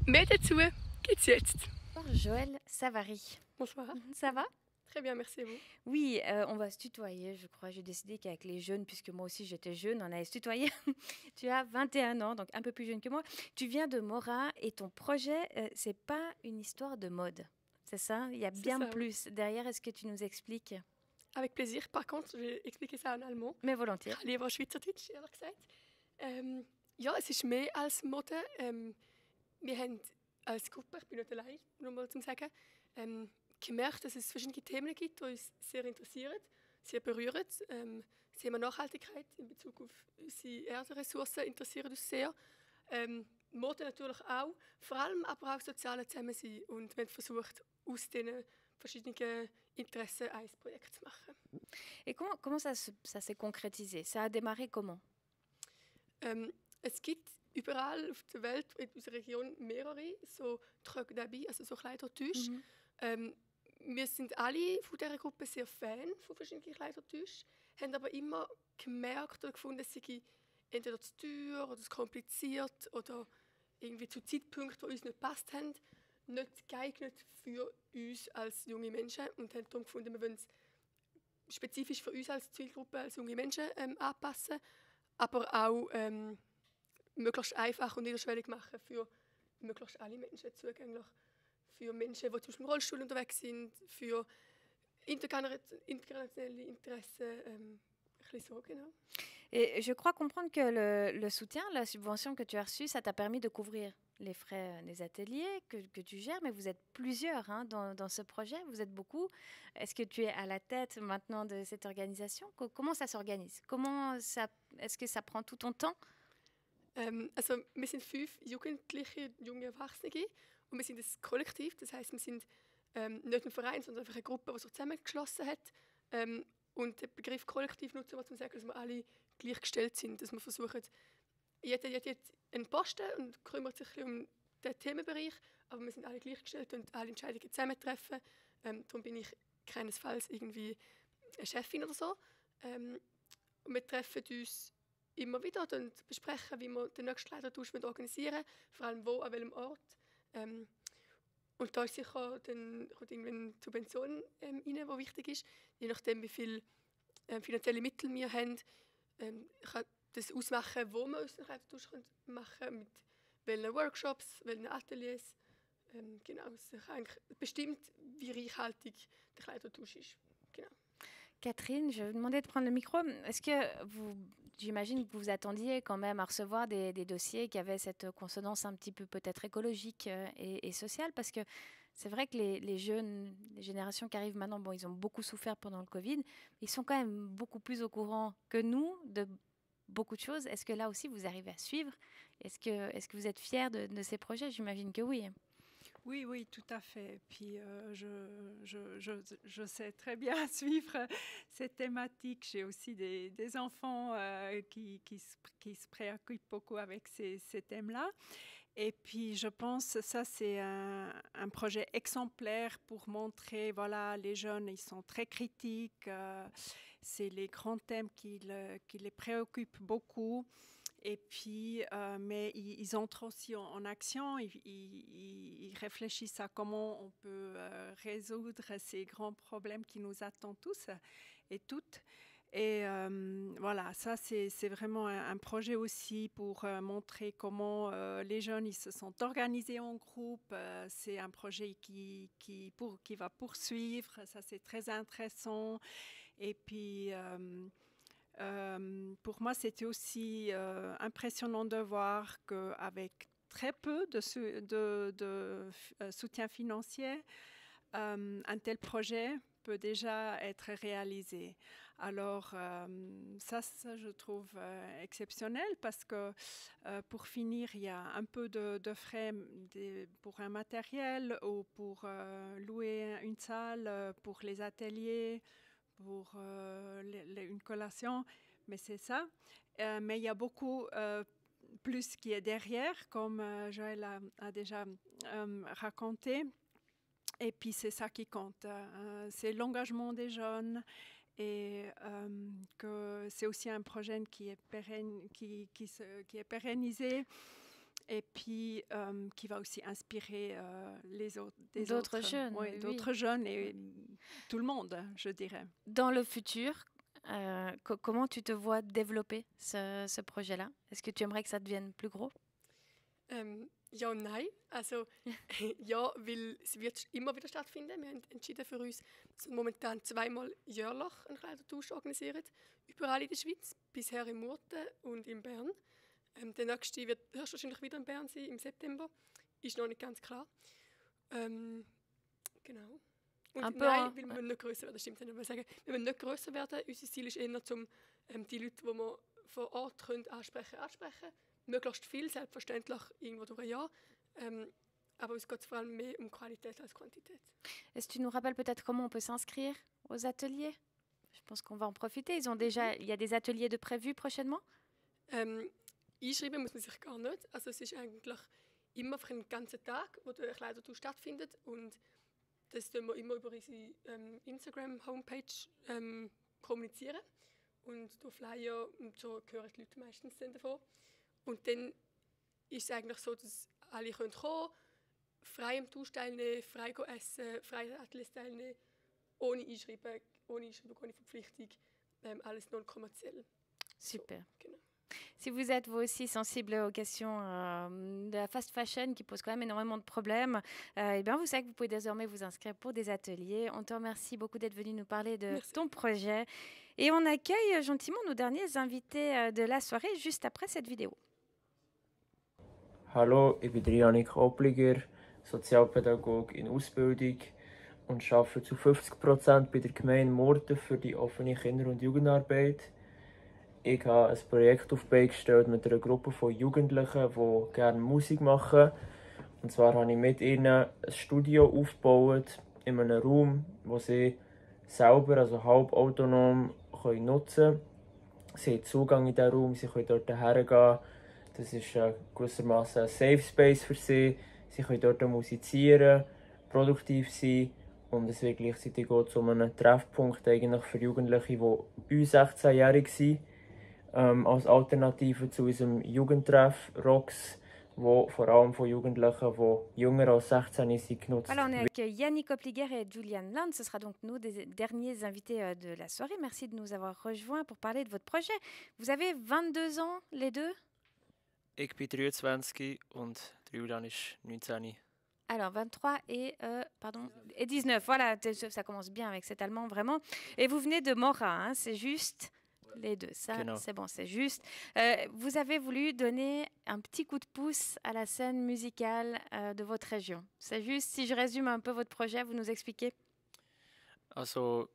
Mehr dazu gibt es jetzt. Bonjour Joël Savary. Bonsoir. Ça va? Très bien, merci à vous. Oui, on va se tutoyer, je crois. J'ai décidé qu'avec les jeunes, puisque moi aussi j'étais jeune, on allait se tutoyer. Tu as 21 ans, donc un peu plus jeune que moi. Tu viens de Mora et ton projet, c'est pas une histoire de mode. C'est ça? Il y a bien plus derrière. Est-ce que tu nous expliques? Avec plaisir. Par contre, je vais expliquer ça en allemand. Mais volontiers. Ich lieber Schweizerdeutsch, ehrlich gesagt. Ja, es ist mehr als Mode. Wir haben als Gruppe, ich bin nicht allein, nur mal zum Sagen, gemerkt, dass es verschiedene Themen gibt, die uns sehr interessieren, sehr berühren, Das Thema Nachhaltigkeit in Bezug auf unsere Erdenressourcen interessiert uns sehr. Mode natürlich auch, vor allem aber auch soziale Zusammensein. Und wir haben versucht, aus diesen verschiedenen Interessen ein Projekt zu machen. Et comment ça s'est concrétisé? Ça a démarré comment? Es gibt überall auf der Welt, in unserer Region, mehrere so Tröge dabei, also so Kleidertische. Wir sind alle von dieser Gruppe sehr Fan von verschiedenen Kleidertischen, haben aber immer gemerkt oder gefunden, dass sie entweder zu teuer oder zu kompliziert oder irgendwie zu Zeitpunkten, die uns nicht gepasst haben, nicht geeignet für uns als junge Menschen und haben darum gefunden, wir wollen es spezifisch für uns als Zielgruppe, als junge Menschen anpassen, aber auch möglichst einfach und niederschwellig machen für möglichst alle Menschen zugänglich. Für Menschen, die zum Beispiel im Rollstuhl unterwegs sind, für internationale Interessen, so, genau. Et je crois comprendre que le soutien, la subvention que tu as reçue, ça t'a permis de couvrir les frais des ateliers que tu gères, mais vous êtes plusieurs dans ce projet, vous êtes beaucoup. Est-ce que tu es à la tête maintenant de cette organisation? Comment ça s'organise? Est-ce que ça prend tout ton temps? Also wir sind 5 Jugendliche, junge Erwachsene und wir sind ein Kollektiv, das heisst, wir sind nicht ein Verein, sondern einfach eine Gruppe, die sich zusammengeschlossen hat. Und den Begriff Kollektiv nutzen wir, um zu sagen, dass wir alle gleichgestellt sind, dass wir versuchen, jeder hat einen Posten und kümmert sich um den Themenbereich, aber wir sind alle gleichgestellt und alle Entscheidungen zusammentreffen. Darum bin ich keinesfalls irgendwie eine Chefin oder so. Und wir treffen uns immer wieder und besprechen, wie wir den nächsten Kleidertausch organisieren wollen, vor allem wo, an welchem Ort. Und da ist sicher dann kommt eine Subvention rein, die wichtig ist. Je nachdem, wie viele finanzielle Mittel wir haben, kann das ausmachen, wo wir unseren Kleidertausch machen können, mit welchen Workshops, welchen Ateliers. Genau, es bestimmt, wie reichhaltig der Kleidertausch ist. Genau. Catherine, je vais vous demander de prendre le micro. Est-ce que j'imagine que vous attendiez quand même à recevoir des dossiers qui avaient cette consonance un petit peu peut-être écologique et sociale, parce que c'est vrai que les jeunes, les générations qui arrivent maintenant, bon, ils ont beaucoup souffert pendant le Covid, ils sont quand même beaucoup plus au courant que nous de beaucoup de choses. Est-ce que là aussi vous arrivez à suivre? Est-ce que vous êtes fiers de ces projets? J'imagine que oui. Oui, tout à fait. Puis je sais très bien suivre cette thématique. J'ai aussi des enfants qui se préoccupent beaucoup avec ces thèmes-là. Et puis je pense que ça, c'est un projet exemplaire pour montrer, voilà, les jeunes, ils sont très critiques. C'est les grands thèmes qui les préoccupent beaucoup. Et puis, mais ils entrent aussi en action, ils réfléchissent à comment on peut résoudre ces grands problèmes qui nous attendent tous et toutes. Et voilà, ça c'est vraiment un projet aussi pour montrer comment les jeunes ils se sont organisés en groupe. C'est un projet qui va poursuivre, ça c'est très intéressant. Et puis... pour moi, c'était aussi impressionnant de voir qu'avec très peu de soutien financier, un tel projet peut déjà être réalisé. Alors, ça je trouve exceptionnel parce que pour finir, il y a un peu de frais pour un matériel ou pour louer une salle, pour les ateliers, pour une collation, mais c'est ça. Mais il y a beaucoup plus qui est derrière, comme Joël a déjà raconté. Et puis c'est ça qui compte. C'est l'engagement des jeunes et que c'est aussi un projet qui est pérennisé. Et puis qui va aussi inspirer d'autres jeunes. Oui, d'autres jeunes et tout le monde, je dirais. Dans le futur, comment tu te vois développer ce projet-là? Est-ce que tu aimerais que ça devienne plus gros? Ja und nein. Also ja, weil es wird immer wieder stattfinden. Wir haben entschieden für uns, dass wir momentan 2-mal jährlich einen Kleidertausch organisieren, überall in der Schweiz, bisher in Murten und in Bern. Der nächste wird höchstwahrscheinlich wieder in Bern sein, im September. Ist noch nicht ganz klar. Genau. Und nein, weil wir nicht grösser werden, das stimmt nicht. Sagen, wir wollen nicht grösser werden. Unser Ziel ist eher, um die Leute, die wir vor Ort können ansprechen. Möglichst viel, selbstverständlich, irgendwo durch ein Jahr. Aber es geht vor allem mehr um Qualität als Quantität. Est-ce que tu nous rappelles peut-être comment on peut s'inscrire aux ateliers? Je pense qu'on va en profiter. Il y a des ateliers de prévus prochainement? Einschreiben muss man sich gar nicht. Also es ist eigentlich immer für einen ganzen Tag, wo der Kleidertour stattfindet. Und das tun wir immer über unsere Instagram-Homepage kommunizieren. Und durch Flyer und so hören die Leute meistens dann davon. Und dann ist es eigentlich so, dass alle kommen können, frei am Tausch teilnehmen, frei essen, frei an Ateliers teilnehmen, ohne Einschreiben, ohne Verpflichtung, alles non kommerziell. Super. So, genau. Si vous êtes vous aussi sensible aux questions de la fast fashion qui pose quand même énormément de problèmes, eh bien vous savez que vous pouvez désormais vous inscrire pour des ateliers. On te remercie beaucoup d'être venu nous parler de ton projet. Et on accueille gentiment nos derniers invités de la soirée juste après cette vidéo. Hallo, ich bin Janik Obliger, Sozialpädagoge in Ausbildung und arbeite zu 50% bei der Gemeinde Murten für die offene Kinder- und Jugendarbeit. Ich habe ein Projekt auf die Beine gestellt mit einer Gruppe von Jugendlichen, die gerne Musik machen. Und zwar habe ich mit ihnen ein Studio aufgebaut in einem Raum, wo sie selber, also halb autonom, nutzen können. Sie haben Zugang in diesen Raum, sie können dort hergehen. Das ist gewissermaßen ein Safe Space für sie. Sie können dort musizieren, produktiv sein. Und es wird gleichzeitig auch zu einem Treffpunkt eigentlich für Jugendliche, die Ü16-jährig sind. Als Alternative zu unserem Jugendtreff ROX, wo vor allem von Jugendlichen, die jünger als 16 sind, genutzt Voilà, on est avec Yannick Opliger et Julian Land. Ce sera donc nous, des derniers invités de la soirée. Merci de nous avoir rejoints pour parler de votre projet. Vous avez 22 ans, les deux? Ich bin 23 und Julian ist 19. Alors, 23 et 19. Voilà, ça commence bien avec cet allemand, vraiment. Et vous venez de Mora, hein, c'est juste... Les deux, ça c'est bon, c'est juste. Vous avez voulu donner un petit coup de pouce à la scène musicale de votre région. C'est juste, si je résume un peu votre projet, vous nous expliquez? Also,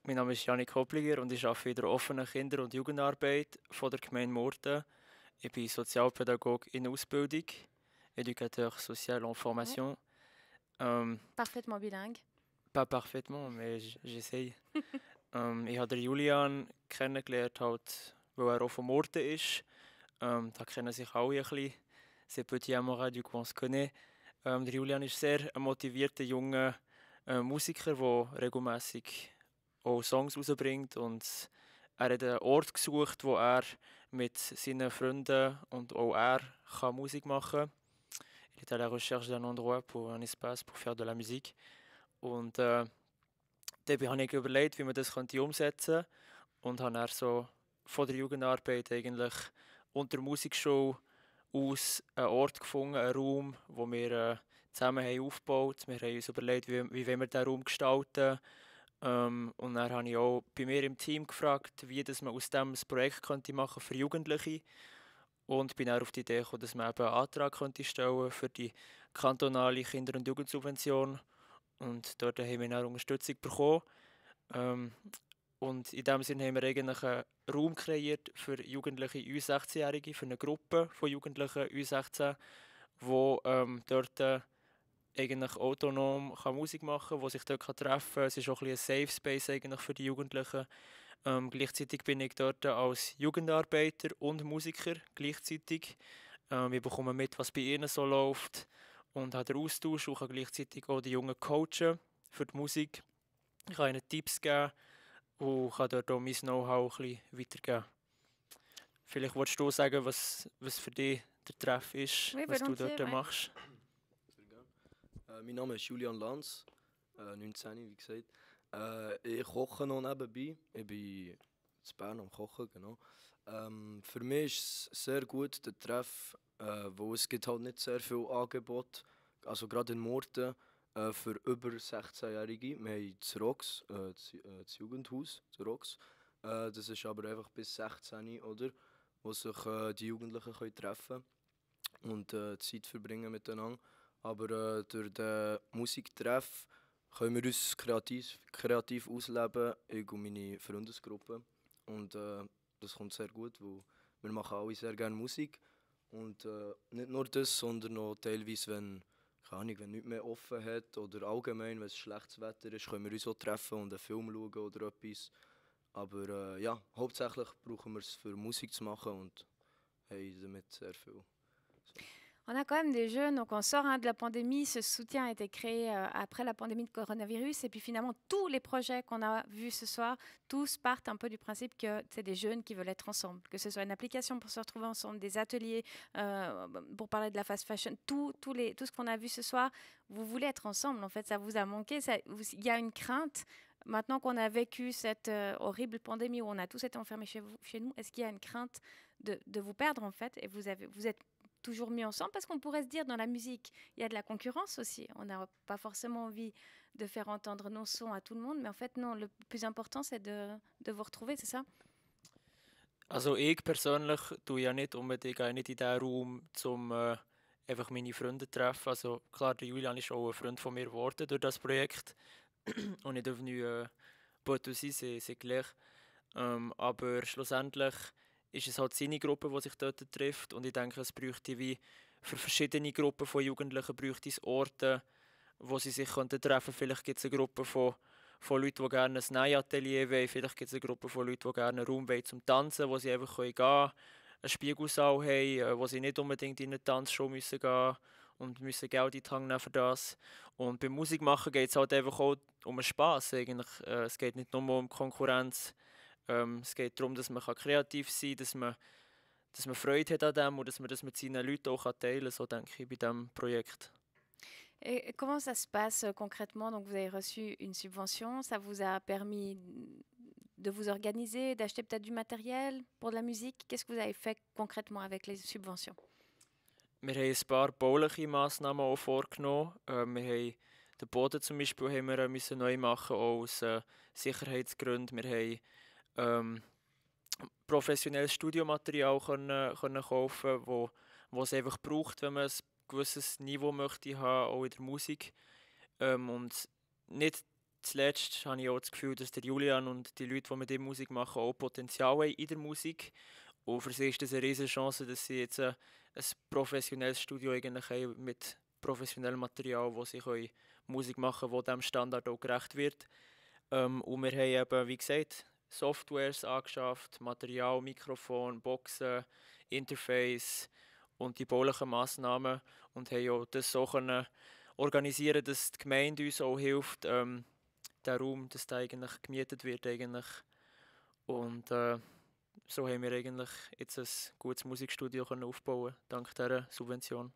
mein Name ist Janik Obliger und ich arbeite in der offenen Kinder- und Jugendarbeit von der Gemeinde Murten. Ich bin Sozialpädagoge in Ausbildung, éducateur social en formation. Parfaitement bilingue. Pas parfaitement, mais j'essaye. Ich habe Julian kennengelernt, halt, weil er auch von Murten ist. Da kennen sich alle ein bisschen. C'est petit amoureux du coup on se connaît. Der Julian ist sehr ein motivierter junger Musiker, der regelmäßig auch Songs rausbringt. Und er hat einen Ort gesucht, wo er mit seinen Freunden und auch er kann Musik machen kann. Il est à la recherche d'un endroit pour un espace pour faire de la musique. Und dabei habe ich überlegt, wie man das umsetzen könnte und habe dann so von der Jugendarbeit eigentlich unter der Musikschule aus einen Ort gefunden, einen Raum, wo wir zusammen haben aufgebaut. Wir haben uns überlegt, wie wir diesen Raum gestalten. Und dann habe ich auch bei mir im Team gefragt, wie das man aus dem ein Projekt könnte machen für Jugendliche. Und bin dann auf die Idee gekommen, dass man eben einen Antrag könnte stellen für die kantonale Kinder- und Jugendsubvention. Und dort haben wir eine Unterstützung bekommen. Und in diesem Sinne haben wir eigentlich einen Raum kreiert für jugendliche Ü16-Jährige, für eine Gruppe von Jugendlichen Ü16, die dort eigentlich autonom Musik machen kann, die sich dort treffen kann. Es ist auch ein Safe Space eigentlich für die Jugendlichen. Gleichzeitig bin ich dort als Jugendarbeiter und Musiker gleichzeitig. Wir bekommen mit, was bei ihnen so läuft. Und habe den Austausch und kann gleichzeitig auch die Jungen coachen für die Musik. Ich kann ihnen Tipps geben und kann dort auch mein Know-how ein bisschen weitergeben. Vielleicht wolltest du sagen, was für dich der Treff ist, was du dort machst. Mein Name ist Julian Lanz, 19, wie gesagt. Ich koche noch nebenbei. Ich bin in Bern am Kochen, genau. Für mich ist es sehr gut, der Treff, wo es gibt halt nicht sehr viel Angebot, also gerade in Murten, für über 16-Jährige. Wir haben das ROX, das Jugendhaus, das ROX. Das ist aber einfach bis 16, oder? Wo sich die Jugendlichen können treffen und Zeit verbringen miteinander. Aber durch den Musiktreff können wir uns kreativ ausleben, ich und meine Freundesgruppe. Und das kommt sehr gut, weil wir machen alle sehr gerne Musik. Und nicht nur das, sondern auch teilweise, wenn nichts mehr offen hat oder allgemein, wenn es schlechtes Wetter ist, können wir uns auch treffen und einen Film schauen oder etwas. Aber ja, hauptsächlich brauchen wir es für Musik zu machen und haben damit sehr viel. So. On a quand même des jeunes, donc on sort de la pandémie, ce soutien a été créé après la pandémie de coronavirus, et puis finalement tous les projets qu'on a vus ce soir, tous partent un peu du principe que c'est des jeunes qui veulent être ensemble, que ce soit une application pour se retrouver ensemble, des ateliers pour parler de la fast fashion, tout ce qu'on a vu ce soir, vous voulez être ensemble, en fait, ça vous a manqué, il y a une crainte. Maintenant qu'on a vécu cette horrible pandémie où on a tous été enfermés chez nous, est-ce qu'il y a une crainte de vous perdre en fait, et vous êtes toujours mis ensemble, parce qu'on pourrait se dire dans la musique, il y a de la concurrence aussi. On n'a pas forcément envie de faire entendre nos sons à tout le monde, mais en fait non, le plus important c'est de vous retrouver, c'est ça? Also ich persönlich tue ja nicht unbedingt nicht in diesen Raum, um einfach meine Freunde zu treffen. Also klar, der Julian ist auch ein Freund von mir geworden durch das Projekt. On est devenu potes aussi, c'est clair. Aber schlussendlich ist es halt seine Gruppe, die sich dort trifft. Und ich denke, es bräuchte wie für verschiedene Gruppen von Jugendlichen bräuchte es Orte, wo sie sich treffen könnten. Vielleicht gibt es eine Gruppe von Leuten, die gerne ein Nähatelier wollen. Vielleicht gibt es eine Gruppe von Leuten, die gerne einen Raum wollen zum Tanzen, wo sie einfach gehen können. Einen Spiegelsaal haben, wo sie nicht unbedingt in eine Tanzshow müssen gehen und müssen Geld in die Hand nehmen für das. Und beim Musikmachen geht es halt einfach auch um den Spass eigentlich. Es geht nicht nur um Konkurrenz. Es geht darum, dass man kreativ sein kann, dass man Freude hat an dem und dass man das mit seinen Leuten auch teilen kann, so denke ich bei diesem Projekt. Et comment ça se passe concrètement? Donc vous avez reçu une subvention, ça vous a permis de vous organiser, d'acheter peut-être du matériel pour de la musique. Qu'est-ce que vous avez fait concrètement avec les subventions? Wir haben ein paar bauliche Massnahmen auch vorgenommen. Wir haben den Boden zum Beispiel haben wir müssen neu machen, auch aus Sicherheitsgründen. Wir haben professionelles Studiomaterial können kaufen, wo es einfach braucht, wenn man ein gewisses Niveau möchte haben, auch in der Musik. Und nicht zuletzt habe ich auch das Gefühl, dass der Julian und die Leute, die mit ihm Musik machen, auch Potenzial haben in der Musik. Und für sie ist das eine riesige Chance, dass sie jetzt ein professionelles Studio eigentlich haben mit professionellem Material, wo sie Musik machen können, die diesem Standard auch gerecht wird. Und wir haben eben, wie gesagt, Softwares angeschafft, Material, Mikrofon, Boxen, Interface und die baulichen Massnahmen und haben auch das so können organisieren, dass die Gemeinde uns auch hilft, der Raum, dass der eigentlich gemietet wird eigentlich. Und so haben wir eigentlich jetzt ein gutes Musikstudio können aufbauen, dank dieser Subvention.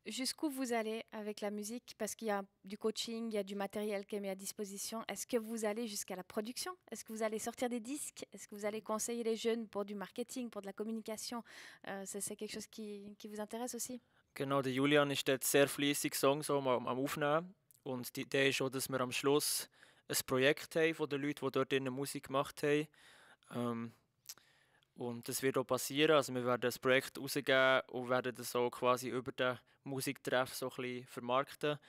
Jusqu'où vous allez avec la musique? Parce qu'il y a du coaching, il y a du matériel qui est mis à disposition. Est-ce que vous allez jusqu'à la production? Est-ce que vous allez sortir des disques? Est-ce que vous allez conseiller les jeunes pour du marketing, pour de la communication? C'est quelque chose qui vous intéresse aussi? Genau, der Julian ist dort sehr fleissig Songs am Aufnehmen. Und die Idee ist auch, dass wir am Schluss ein Projekt haben von den Leuten, die dort in Musik gemacht haben. Und das wird auch passieren. Also wir werden das Projekt rausgeben und werden das auch quasi über den Musiktreff so ein bisschen vermarkten.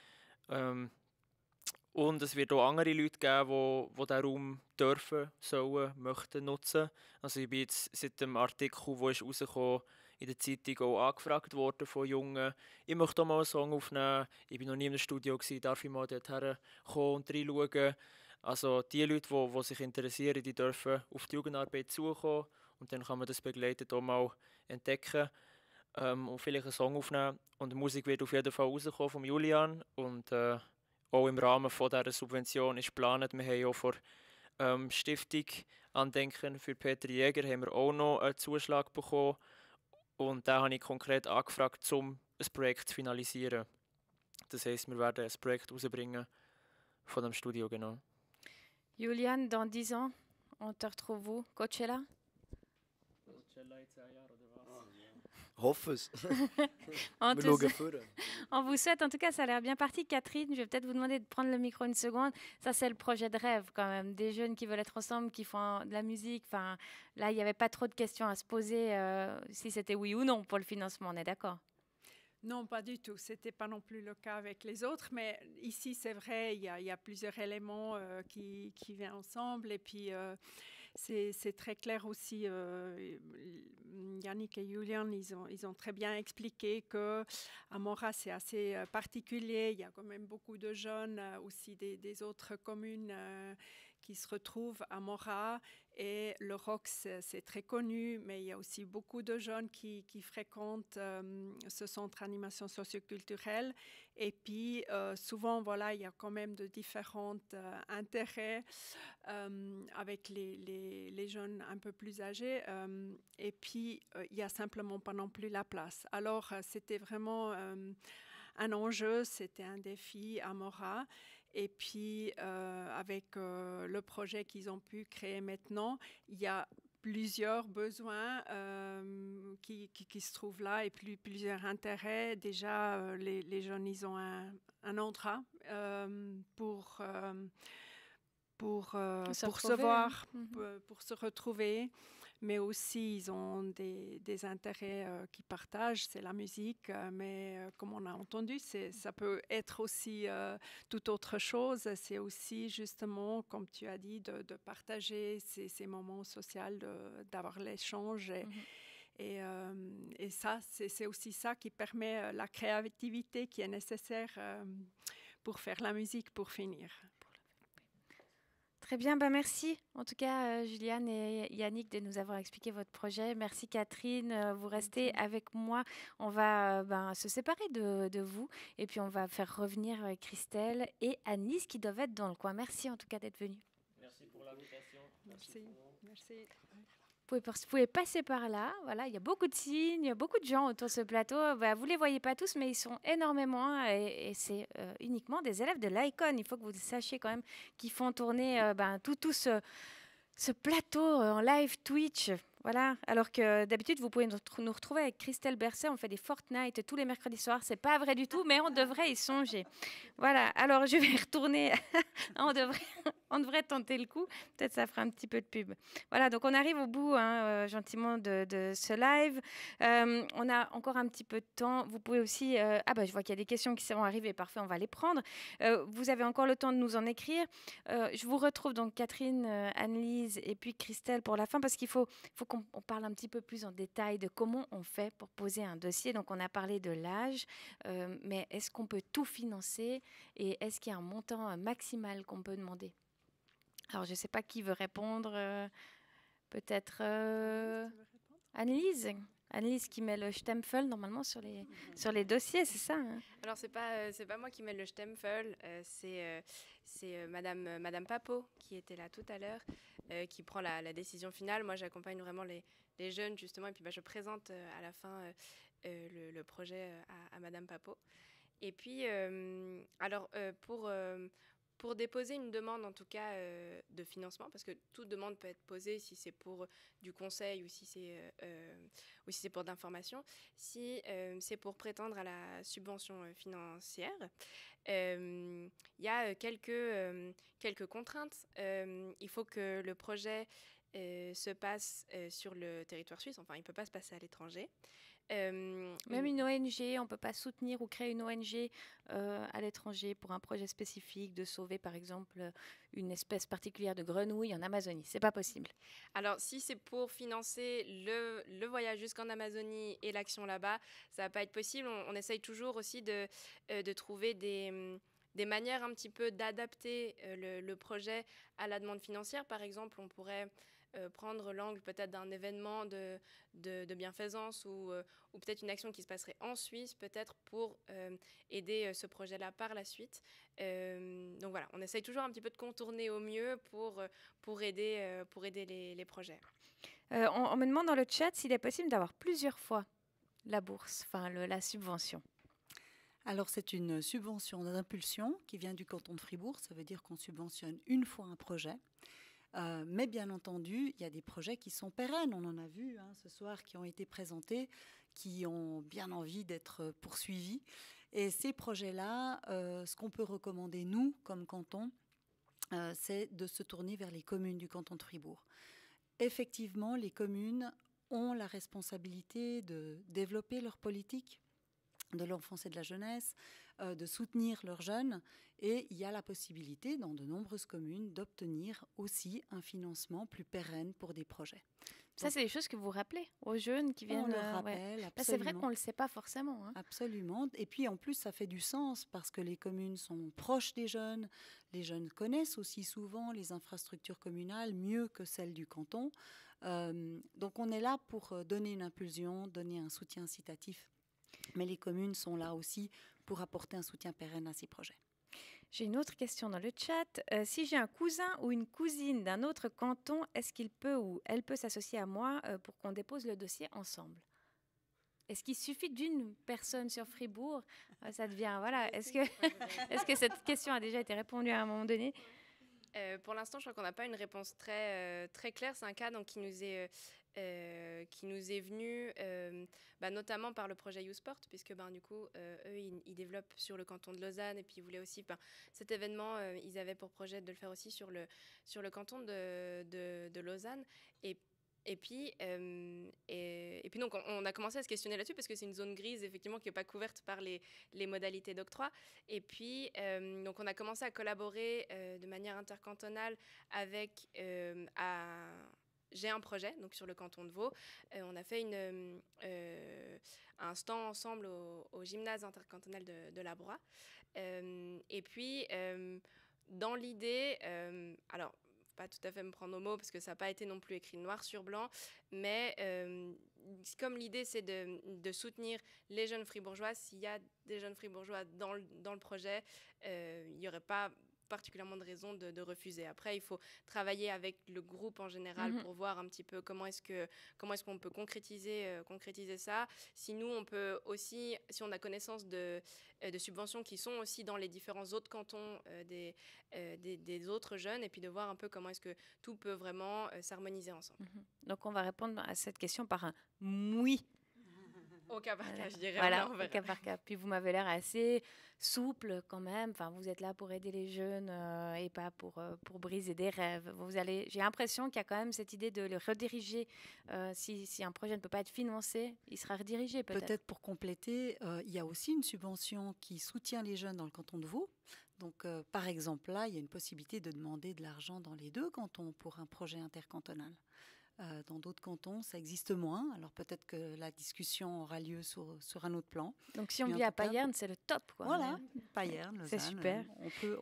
Und es wird auch andere Leute geben, die diesen Raum dürfen, sollen, möchten nutzen. Also ich bin jetzt seit dem Artikel, der ist rausgekommen, in der Zeitung auch angefragt worden von Jungen. Ich möchte auch mal einen Song aufnehmen. Ich war noch nie im Studio, darf ich mal dorthin kommen und reinschauen. Also die Leute, die sich interessieren, die dürfen auf die Jugendarbeit zukommen. Und dann kann man das begleitet auch mal entdecken und vielleicht einen Song aufnehmen. Und die Musik wird auf jeden Fall rauskommen vom Julian. Und auch im Rahmen von dieser Subvention ist geplant. Wir haben auch vor Stiftung Andenken für Peter Jäger haben wir auch noch einen Zuschlag bekommen. Und da habe ich konkret angefragt, um ein Projekt zu finalisieren. Das heisst, wir werden ein Projekt rausbringen von dem Studio, genau. Julian, dans 10 ans, on te retrouve où? Coachella? On vous souhaite, en tout cas, ça a l'air bien parti. Catherine, je vais peut-être vous demander de prendre le micro une seconde. Ça, c'est le projet de rêve quand même. Des jeunes qui veulent être ensemble, qui font de la musique. Enfin, là, il n'y avait pas trop de questions à se poser si c'était oui ou non pour le financement, on est d'accord? Non, pas du tout. Ce n'était pas non plus le cas avec les autres, mais ici, c'est vrai, il y a plusieurs éléments qui viennent ensemble. Et puis, c'est très clair aussi, Yannick et Julian, ils ont très bien expliqué que Amora, c'est assez particulier. Il y a quand même beaucoup de jeunes aussi des autres communes qui se retrouvent à Mora. Et le ROX, c'est très connu, mais il y a aussi beaucoup de jeunes qui fréquentent ce centre d'animation socioculturelle. Et puis, souvent, voilà, il y a quand même de différents intérêts avec les jeunes un peu plus âgés. Et puis, il n'y a simplement pas non plus la place. Alors, c'était vraiment un enjeu, c'était un défi à Mora. Et puis, avec le projet qu'ils ont pu créer maintenant, il y a plusieurs besoins qui se trouvent là et plusieurs intérêts. Déjà, les jeunes, ils ont un endroit pour se voir, pour se retrouver. Mais aussi, ils ont des intérêts qu'ils partagent, c'est la musique, mais comme on a entendu, ça peut être aussi toute autre chose. C'est aussi justement, comme tu as dit, de partager ces moments sociaux, d'avoir l'échange. Et ça, c'est aussi ça qui permet la créativité qui est nécessaire pour faire la musique, pour finir. Très bien, merci en tout cas Juliane et Yannick de nous avoir expliqué votre projet. Merci Catherine, vous restez avec moi. On va se séparer de vous et puis on va faire revenir Christelle et Annelise qui doivent être dans le coin. Merci en tout cas d'être venus. Merci pour l'invitation. Merci. Vous pouvez passer par là. Voilà, il y a beaucoup de signes, beaucoup de gens autour de ce plateau. Vous ne les voyez pas tous, mais ils sont énormément. Et c'est uniquement des élèves de l'ICON. Il faut que vous sachiez quand même qu'ils font tourner tout ce plateau en live Twitch. Voilà, alors que d'habitude, vous pouvez nous retrouver avec Christelle Berset. On fait des Fortnite tous les mercredis soirs. C'est pas vrai du tout, mais on devrait y songer. Voilà, alors je vais retourner. on devrait tenter le coup. Peut-être ça fera un petit peu de pub. Voilà, donc on arrive au bout gentiment de ce live. On a encore un petit peu de temps. Vous pouvez aussi... je vois qu'il y a des questions qui seront arrivées. Parfait, on va les prendre. Vous avez encore le temps de nous en écrire. Je vous retrouve donc Catherine, Annelise et puis Christelle pour la fin parce qu'il faut qu'on parle un petit peu plus en détail de comment on fait pour poser un dossier. Donc, on a parlé de l'âge, mais est-ce qu'on peut tout financer et est-ce qu'il y a un montant maximal qu'on peut demander? Alors, je ne sais pas qui veut répondre. Peut-être Annelise? Annelise qui met le Stempel normalement sur les dossiers, c'est ça hein? Alors, c'est pas moi qui mets le Stempel, c'est Madame Papo qui était là tout à l'heure. Qui prend la décision finale. Moi, j'accompagne vraiment les jeunes, justement, et puis je présente à la fin le projet à Madame Papo. Et puis, pour déposer une demande, en tout cas, de financement, parce que toute demande peut être posée si c'est pour du conseil ou si c'est pour d'information, si c'est pour prétendre à la subvention financière, il y a quelques contraintes. Il faut que le projet se passe sur le territoire suisse, enfin il ne peut pas se passer à l'étranger. Même une ONG, on ne peut pas soutenir ou créer une ONG à l'étranger pour un projet spécifique de sauver par exemple une espèce particulière de grenouille en Amazonie. C'est pas possible. Alors si c'est pour financer le voyage jusqu'en Amazonie et l'action là-bas, ça va pas être possible. On essaye toujours aussi de trouver des manières un petit peu d'adapter le projet à la demande financière. Par exemple, on pourrait prendre l'angle peut-être d'un événement de bienfaisance ou peut-être une action qui se passerait en Suisse, peut-être pour aider ce projet-là par la suite. Donc voilà, on essaye toujours un petit peu de contourner au mieux pour aider les projets. On me demande dans le chat s'il est possible d'avoir plusieurs fois la bourse, la subvention. Alors, c'est une subvention d'impulsion qui vient du canton de Fribourg. Ça veut dire qu'on subventionne une fois un projet. Mais bien entendu, il y a des projets qui sont pérennes. On en a vu ce soir qui ont été présentés, qui ont bien envie d'être poursuivis. Et ces projets-là, ce qu'on peut recommander, nous, comme canton, c'est de se tourner vers les communes du canton de Fribourg. Effectivement, les communes ont la responsabilité de développer leur politique de l'enfance et de la jeunesse, de soutenir leurs jeunes. Et il y a la possibilité, dans de nombreuses communes, d'obtenir aussi un financement plus pérenne pour des projets. Ça, c'est des choses que vous rappelez aux jeunes qui viennent. On le rappelle, absolument. C'est vrai qu'on ne le sait pas forcément. Hein. Absolument. Et puis, en plus, ça fait du sens parce que les communes sont proches des jeunes. Les jeunes connaissent aussi souvent les infrastructures communales mieux que celles du canton. Donc, on est là pour donner une impulsion, donner un soutien incitatif. Mais les communes sont là aussi pour apporter un soutien pérenne à ces projets. J'ai une autre question dans le chat. Si j'ai un cousin ou une cousine d'un autre canton, est-ce qu'il peut ou elle peut s'associer à moi pour qu'on dépose le dossier ensemble? Est-ce qu'il suffit d'une personne sur Fribourg? Ça devient, voilà. Est-ce que cette question a déjà été répondue à un moment donné? Pour l'instant, je crois qu'on n'a pas une réponse très claire. C'est un cas donc, qui nous est venu notamment par le projet YouSport, puisque du coup, eux, ils développent sur le canton de Lausanne, et puis ils voulaient aussi, cet événement, ils avaient pour projet de le faire aussi sur le canton de Lausanne. Et puis donc, on a commencé à se questionner là-dessus parce que c'est une zone grise, effectivement, qui n'est pas couverte par les modalités d'octroi. Et puis, donc, on a commencé à collaborer de manière intercantonale avec... J'ai un projet, donc sur le canton de Vaud. On a fait un stand ensemble au gymnase intercantonal de la Broye. Et puis, dans l'idée... alors, pas tout à fait me prendre au mot parce que ça n'a pas été non plus écrit noir sur blanc, mais comme l'idée c'est de soutenir les jeunes fribourgeois, s'il y a des jeunes fribourgeois dans le projet, il n'y aurait pas particulièrement de raison de refuser. Après, il faut travailler avec le groupe en général pour voir un petit peu comment est-ce qu'on peut concrétiser ça. Si nous, on peut aussi, si on a connaissance de subventions qui sont aussi dans les différents autres cantons des autres jeunes, et puis de voir un peu comment est-ce que tout peut vraiment s'harmoniser ensemble. Donc, on va répondre à cette question par un oui. Au cas par cas, je dirais. Voilà, au cas par cas. Puis vous m'avez l'air assez souple quand même. Enfin, vous êtes là pour aider les jeunes et pas pour briser des rêves. J'ai l'impression qu'il y a quand même cette idée de le rediriger. Si un projet ne peut pas être financé, il sera redirigé peut-être. Peut-être pour compléter, il y a aussi une subvention qui soutient les jeunes dans le canton de Vaud. Donc, par exemple, là, il y a une possibilité de demander de l'argent dans les deux cantons pour un projet intercantonal. Dans d'autres cantons, ça existe moins. Alors peut-être que la discussion aura lieu sur un autre plan. Donc si on vit à Payerne, c'est le top, quoi. Voilà, Payerne, Lausanne. C'est super.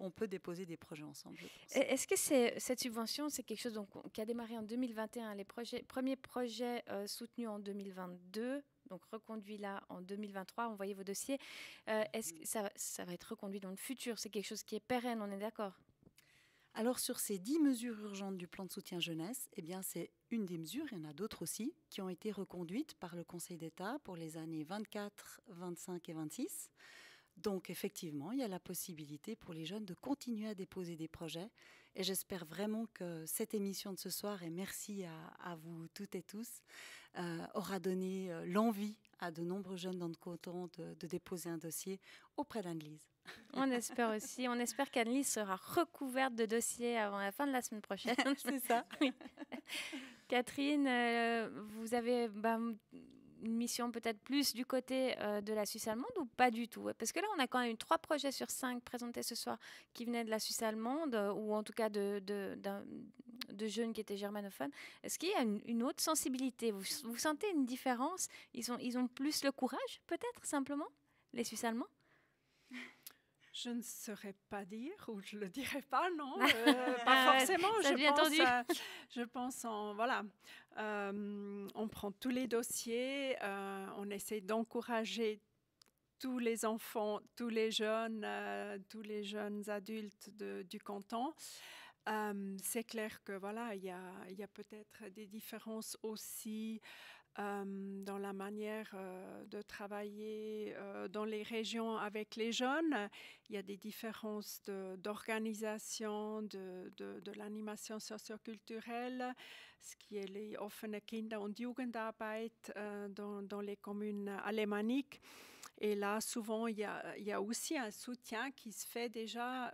On peut déposer des projets ensemble, je pense. Est-ce que cette subvention, c'est quelque chose qui a démarré en 2021, les premiers projets soutenus en 2022, donc reconduits là en 2023, envoyez vos dossiers. Est-ce que ça va être reconduit dans le futur? C'est quelque chose qui est pérenne, on est d'accord? Alors, sur ces 10 mesures urgentes du plan de soutien jeunesse, eh bien, c'est une des mesures, il y en a d'autres aussi, qui ont été reconduites par le Conseil d'État pour les années 24, 25 et 26. Donc, effectivement, il y a la possibilité pour les jeunes de continuer à déposer des projets. Et j'espère vraiment que cette émission de ce soir, et merci à vous toutes et tous, aura donné l'envie à de nombreux jeunes dans le canton de déposer un dossier auprès d'Anne-Lise. On espère aussi. On espère qu'Anne-Lise sera recouverte de dossiers avant la fin de la semaine prochaine. C'est ça. Oui. Catherine, vous avez une mission peut-être plus du côté de la Suisse allemande ou pas du tout? Parce que là, on a quand même eu 3 projets sur 5 présentés ce soir qui venaient de la Suisse allemande ou en tout cas de jeunes qui étaient germanophones. Est-ce qu'il y a une autre sensibilité? Vous sentez une différence? Ils ont plus le courage, peut-être, simplement, les Suisses allemands? Je ne saurais pas dire, ou je ne le dirais pas, non, pas forcément. Je pense voilà, on prend tous les dossiers, on essaie d'encourager tous les enfants, tous les jeunes adultes du canton. C'est clair que voilà, il y a peut-être des différences aussi dans la manière de travailler dans les régions avec les jeunes. Il y a des différences d'organisation, de l'animation socioculturelle, ce qui est les offene Kinder- und Jugendarbeit dans les communes alémaniques. Et là, souvent, il y a aussi un soutien qui se fait déjà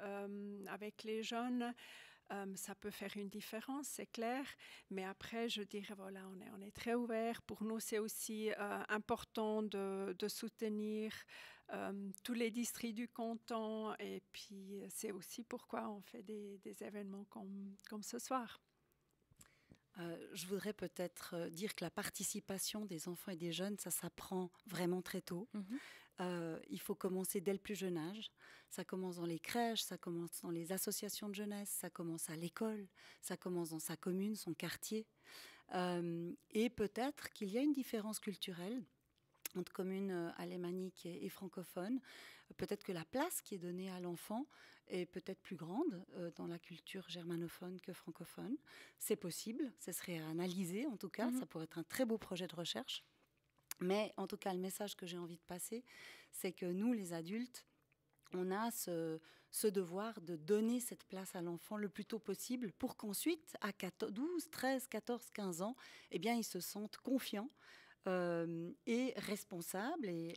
avec les jeunes ça peut faire une différence, c'est clair. Mais après, je dirais, voilà, on est très ouvert. Pour nous, c'est aussi important de soutenir tous les districts du canton. Et puis, c'est aussi pourquoi on fait des événements comme ce soir. Je voudrais peut-être dire que la participation des enfants et des jeunes, ça s'apprend vraiment très tôt. Il faut commencer dès le plus jeune âge. Ça commence dans les crèches, ça commence dans les associations de jeunesse, ça commence à l'école, ça commence dans sa commune, son quartier. Et peut-être qu'il y a une différence culturelle entre communes alémaniques et francophones. Peut-être que la place qui est donnée à l'enfant est peut-être plus grande dans la culture germanophone que francophone. C'est possible, ce serait à analyser en tout cas, ça pourrait être un très beau projet de recherche. Mais en tout cas, le message que j'ai envie de passer, c'est que nous, les adultes, on a ce devoir de donner cette place à l'enfant le plus tôt possible pour qu'ensuite, à 12, 13, 14, 15 ans, eh bien, ils se sentent confiants et responsables et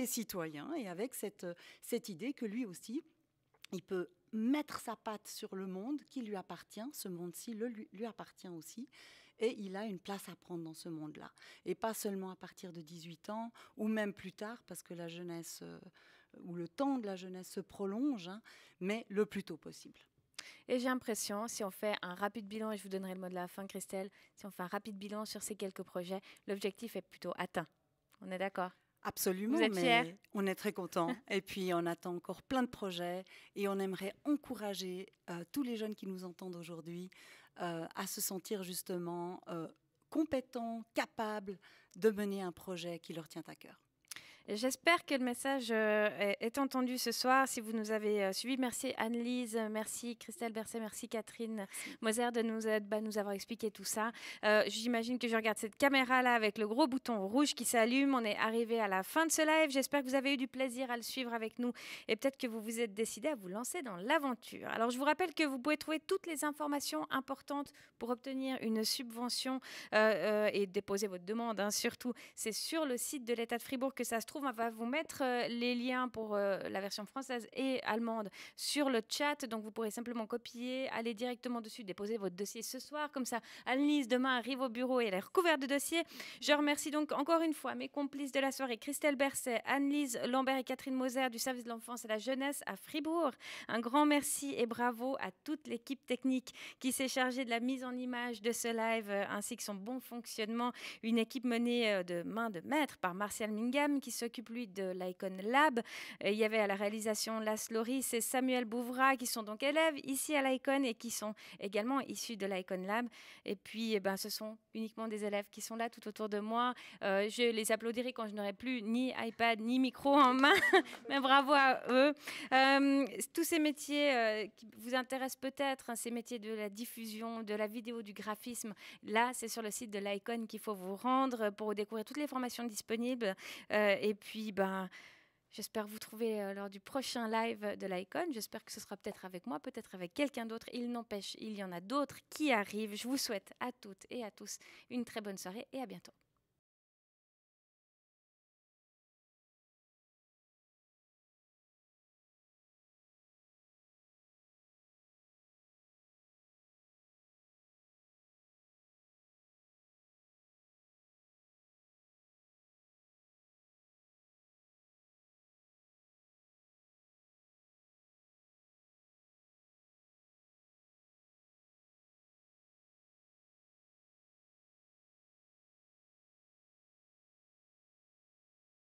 citoyens, et avec cette idée que lui aussi, il peut mettre sa patte sur le monde qui lui appartient, ce monde-ci lui appartient aussi, et il a une place à prendre dans ce monde-là. Et pas seulement à partir de 18 ans, ou même plus tard, parce que la jeunesse, ou le temps de la jeunesse se prolonge, mais le plus tôt possible. Et j'ai l'impression, si on fait un rapide bilan, et je vous donnerai le mot de la fin, Christelle, si on fait un rapide bilan sur ces quelques projets, l'objectif est plutôt atteint. On est d'accord ? Absolument, vous êtes fiers ? On est très contents. Et puis, on attend encore plein de projets et on aimerait encourager tous les jeunes qui nous entendent aujourd'hui à se sentir justement compétents, capables de mener un projet qui leur tient à cœur. J'espère que le message est entendu ce soir. Si vous nous avez suivis, merci Anne-Lise, merci Christelle Berset, merci Catherine Moser de nous avoir expliqué tout ça. J'imagine que je regarde cette caméra-là avec le gros bouton rouge qui s'allume. On est arrivé à la fin de ce live. J'espère que vous avez eu du plaisir à le suivre avec nous et peut-être que vous vous êtes décidé à vous lancer dans l'aventure. Alors, je vous rappelle que vous pouvez trouver toutes les informations importantes pour obtenir une subvention et déposer votre demande. Surtout, c'est sur le site de l'État de Fribourg que ça se trouve. On va vous mettre les liens pour la version française et allemande sur le chat. Donc, vous pourrez simplement copier, aller directement dessus, déposer votre dossier ce soir. Comme ça, Anne-Lise, demain, arrive au bureau et elle est recouverte de dossiers. Je remercie donc encore une fois mes complices de la soirée, Christelle Berset, Anne-Lise Lambert et Catherine Moser du service de l'enfance et la jeunesse à Fribourg. Un grand merci et bravo à toute l'équipe technique qui s'est chargée de la mise en image de ce live ainsi que son bon fonctionnement. Une équipe menée de main de maître par Martial Mingham qui s'occupe, lui, de l'Icon Lab. Il y avait à la réalisation Las Loris et Samuel Bouvra qui sont donc élèves ici à l'Icon et qui sont également issus de l'Icon Lab. Et puis, ce sont uniquement des élèves qui sont là tout autour de moi. Je les applaudirai quand je n'aurai plus ni iPad ni micro en main, mais bravo à eux. Tous ces métiers qui vous intéressent peut-être, ces métiers de la diffusion, de la vidéo, du graphisme, là, c'est sur le site de l'Icon qu'il faut vous rendre pour découvrir toutes les formations disponibles. Et puis, j'espère vous trouver lors du prochain live de l'Icon. J'espère que ce sera peut-être avec moi, peut-être avec quelqu'un d'autre. Il n'empêche, il y en a d'autres qui arrivent. Je vous souhaite à toutes et à tous une très bonne soirée et à bientôt.